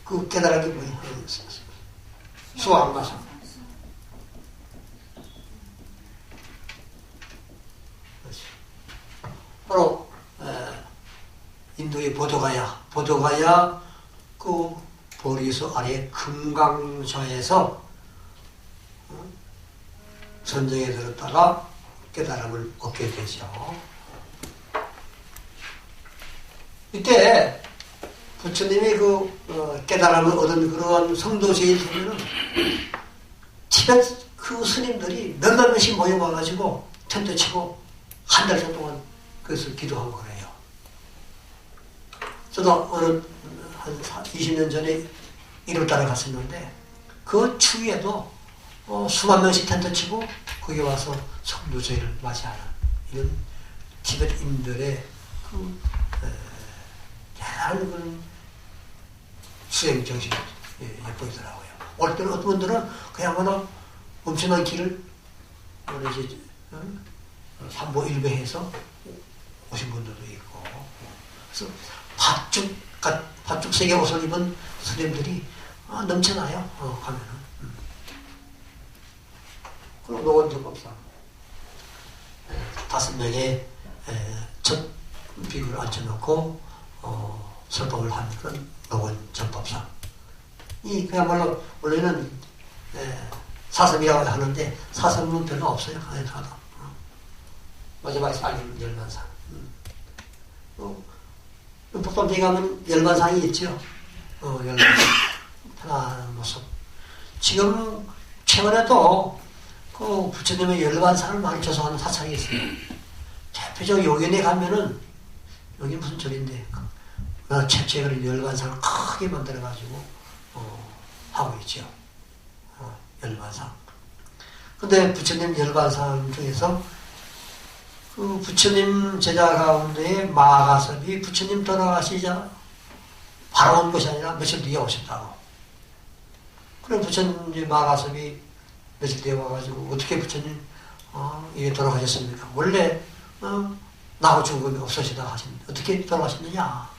그 깨달은 게 뭐예요? 수왕마상. 바로 인도의 보도가야 그 보리수 아래 금강좌에서 선정에 들었다가 깨달음을 얻게 되죠. 이때 부처님이 그 깨달음을 얻은 그러한 성도세에 보면은 티벳 그 스님들이 몇몇 명씩 모여와가지고 텐트 치고 한 달 동안 그것을 기도한 거예요. 저도 어느 한 20년 전에 1월달에 갔었는데 그 추위에도 수만 명씩 텐트 치고 거기 와서 성도세를 맞이하는 이런 티벳인들의 그 대단한 수행 정신이 보이더라고요. 올 때는 어떤 분들은 그야말로 엄청난 길을 이제 삼보 일배해서 오신 분들도 있고, 그래서 팥죽 세계 옷을 입은 스님들이 넘쳐나요. 가면은. 그리고 노원정법상 5명의 첫 비구를 앉혀놓고 설법을 하는 그런 노원정법상. 이 그야말로 원래는 사섬이라고 하는데 사섬은 별로 없어요. 하나도. 마지막에 살림 열반상. 북동쪽에 가면 열반상이 있죠. 열반상. 편안한 모습. 지금 최근에도 그 부처님의 열반상을 많이 조성하는 사찰이 있어요. 대표적 용인에 가면은, 여기 무슨 절인데, 최초의 열반상을 크게 만들어가지고 하고 있죠. 열반상. 근데 부처님 열반상 중에서 그 부처님 제자 가운데 마가섭이 부처님 돌아가시자 바로 온 것이 아니라 며칠 뒤에 오셨다고. 그래 부처님 마가섭이 며칠 뒤에 와가지고 어떻게 부처님 이게 돌아가셨습니까? 원래 나고 죽음이 없으시다 하신 어떻게 돌아가셨느냐?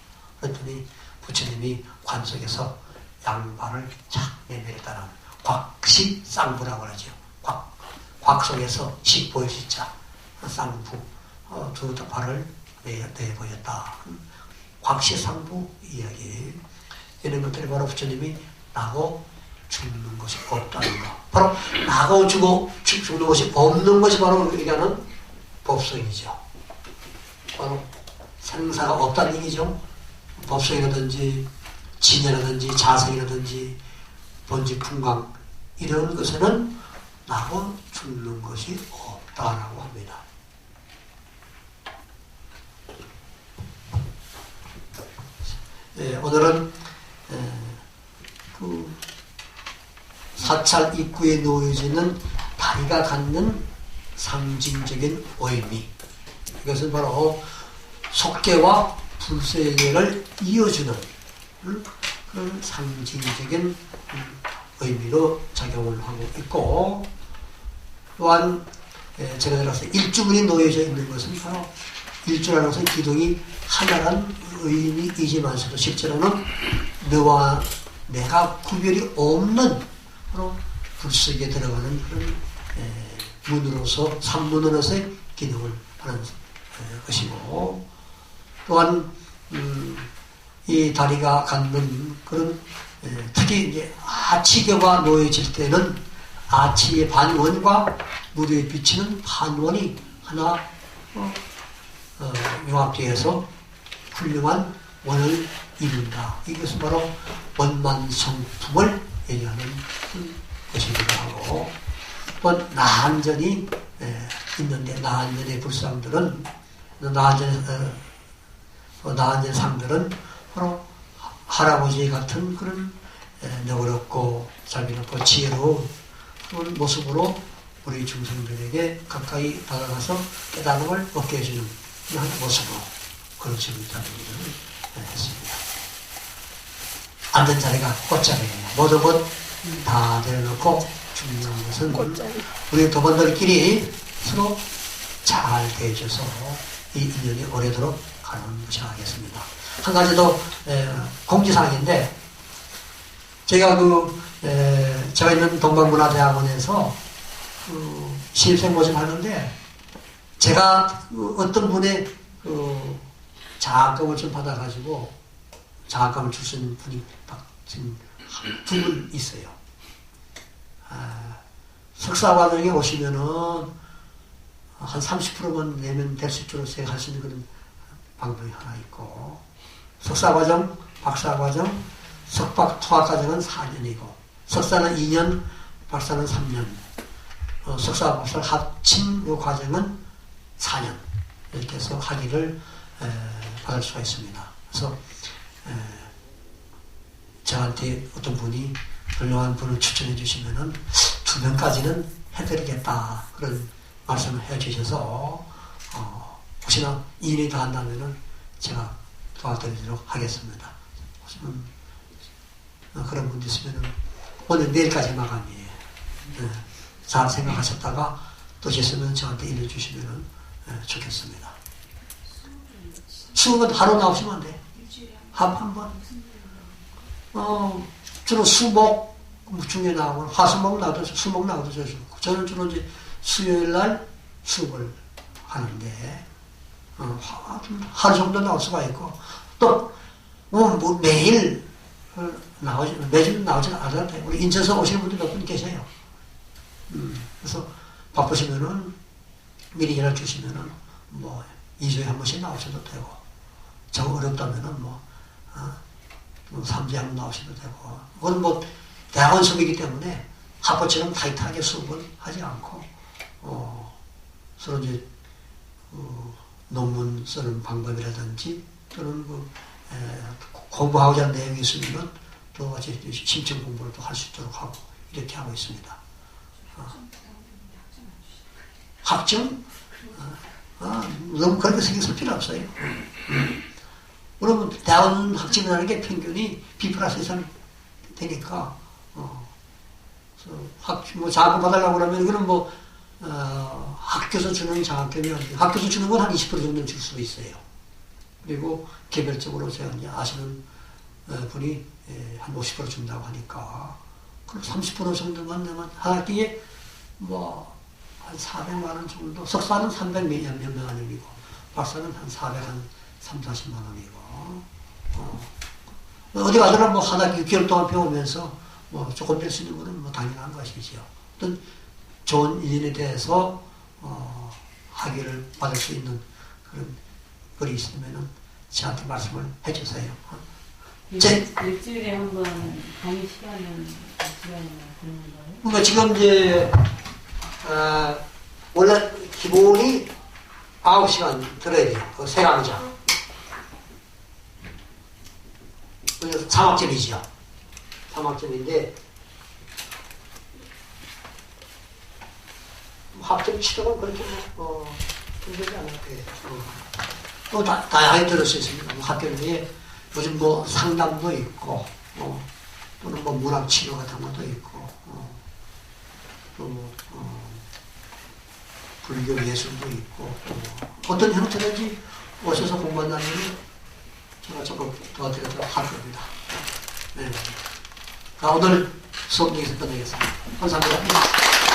그랬더니 부처님이 관 속에서 양발을 착 내밀었다는 곽시쌍부라고 하죠. 곽 속에서 식 보일 시자 쌍부 두 발을 내보였다. 곽시쌍부 이야기. 이런 것들이 바로 부처님이 나고 죽는 것이 없다는 거. 바로 나고 죽는 것이 없는 것이 바로 얘기하는 법성이죠. 바로 생사가 없다는 얘기죠. 법성이라든지 진여라든지 자성이라든지 번지풍광 이런 것에는 나고 죽는 것이 없다라고 합니다. 오늘은 그 사찰 입구에 놓여지는 다리가 갖는 상징적인 의미, 이것은 바로 속계와 불세계를 이어주는 그런 상징적인 의미로 작용을 하고 있고, 또한 제가 들어서 일주문이 놓여져 있는 것은 바로 일주라는 것은 기둥이 하나란 의미이지만서도 실제로는 너와 내가 구별이 없는 바로 불속에 들어가는 그런 문으로서 산문으로서의 기능을 하는 것이고, 또한 이 다리가 갖는 그런 특히 이제 아치교가 놓여질 때는 아치의 반원과 무대에 비치는 반원이 하나 융합되어서 훌륭한 원을 이룬다. 이것은 바로 원만성품을 얘기하는 것이기도 하고, 또 나한전이 있는데 나한전의 불상들은 나한전 상들은 바로 할아버지 같은 그런 너그럽고 살기롭고 지혜로운 그런 모습으로 우리 중생들에게 가까이 다가가서 깨달음을 얻게 해주는 그런 모습으로 그런 식으로 얘기를 했습니다. 앉은 자리가 꽃자리예요. 모든 것 다 내려놓고 중요한 것은 우리 도반들끼리 서로 잘 대해줘서 이 인연이 오래도록 가는 것이 하겠습니다. 한 가지 더 공지사항인데, 제가 제가 있는 동방문화대학원에서 신입생 모집하는데 제가 어떤 분의 장학금을 좀 받아가지고 장학금을 줄 수 있는 분이 지금 두 분 있어요. 석사과정에 오시면은 한 30%만 내면 될 수 있도록 제가 할 수 있는 그런 방법이 하나 있고, 석사과정, 박사과정, 석박 투학과정은 4년이고, 석사는 2년, 박사는 3년, 석사, 박사를 합친 이 과정은 4년 이렇게 해서 학위를 받을 수가 있습니다. 그래서 저한테 어떤 분이 훌륭한 분을 추천해 주시면은 2명까지는 해드리겠다 그런 말씀을 해 주셔서 혹시나 일이 다 한다면은 제가 도와드리도록 하겠습니다. 그런 분도 있으면은 오늘 내일까지 마감이에요. 잘 생각하셨다가 또 계시면 저한테 일러주시면은 좋겠습니다. 수업은 하루 나오시면 안 돼. 한 번. 주로 수목 중에 나오고 화수목 나오도 수목 나오도 좋고 저는 주로 이제 수요일 날 수업을 하는데 하루 정도 나올 수가 있고 또 뭐 매일 매주 나오지 않아도 돼요. 우리 인천서 오시는 분들 몇 분 계세요. 그래서 바쁘시면은 미리 연락 주시면은 뭐 2주에 한 번씩 나오셔도 되고 정 어렵다면은 뭐 3주에 한 번 나오셔도 되고 그건 뭐 대학원 수업이기 때문에 학부처럼 타이트하게 수업을 하지 않고 서로 이제 논문 쓰는 방법이라든지 또는 공부하고자 하는 내용이 있으면은 또 같이 심층 공부를 또 할 수 있도록 하고 이렇게 하고 있습니다. 학점? 너무 그렇게 신경 쓸 필요 없어요. 그러면 대학원 학점이라는 게 평균이 B+이상 되니까 뭐 장학금 받으려고 그러면 그럼 뭐 학교에서 주는 장학금이 학교에서 주는 건 한 20% 정도 줄 수도 있어요. 그리고 개별적으로 제가 이제 아시는 분이 한 50% 준다고 하니까 그럼 30% 정도만 내면 한 학기에 뭐 한 400만 원 정도 석사는 300 몇몇 원이고 박사는 한 400, 한 3, 40만 원이고 어디 가더라 뭐 한 학기 6개월 동안 배우면서 뭐 조금 될 수 있는 거는 뭐 당연한 것이죠. 어떤 좋은 인연에 대해서 학위를 받을 수 있는 그런 글이 있으면은 저한테 말씀을 해주세요. 일주일에 한 번 강의 시간은 그런 건가요? 그러니까 지금 이제 원래 기본이 9시간 들어야 돼요. 그 세 강좌. 그래서 3학점이죠. 3학점인데 학점 치료는 그렇게 힘들지 않을 거예요. 또 다양하게 들을 수 있습니다. 학교 내에 요즘 뭐 상담도 있고 또는 뭐 문학 치료 같은 것도 있고 또 불교 예술도 있고 어떤 형태든지 오셔서 공부한다면 제가 조금 도와드리도록 할 겁니다. 네. 오늘 수업 여기서 끝내겠습니다. 감사합니다.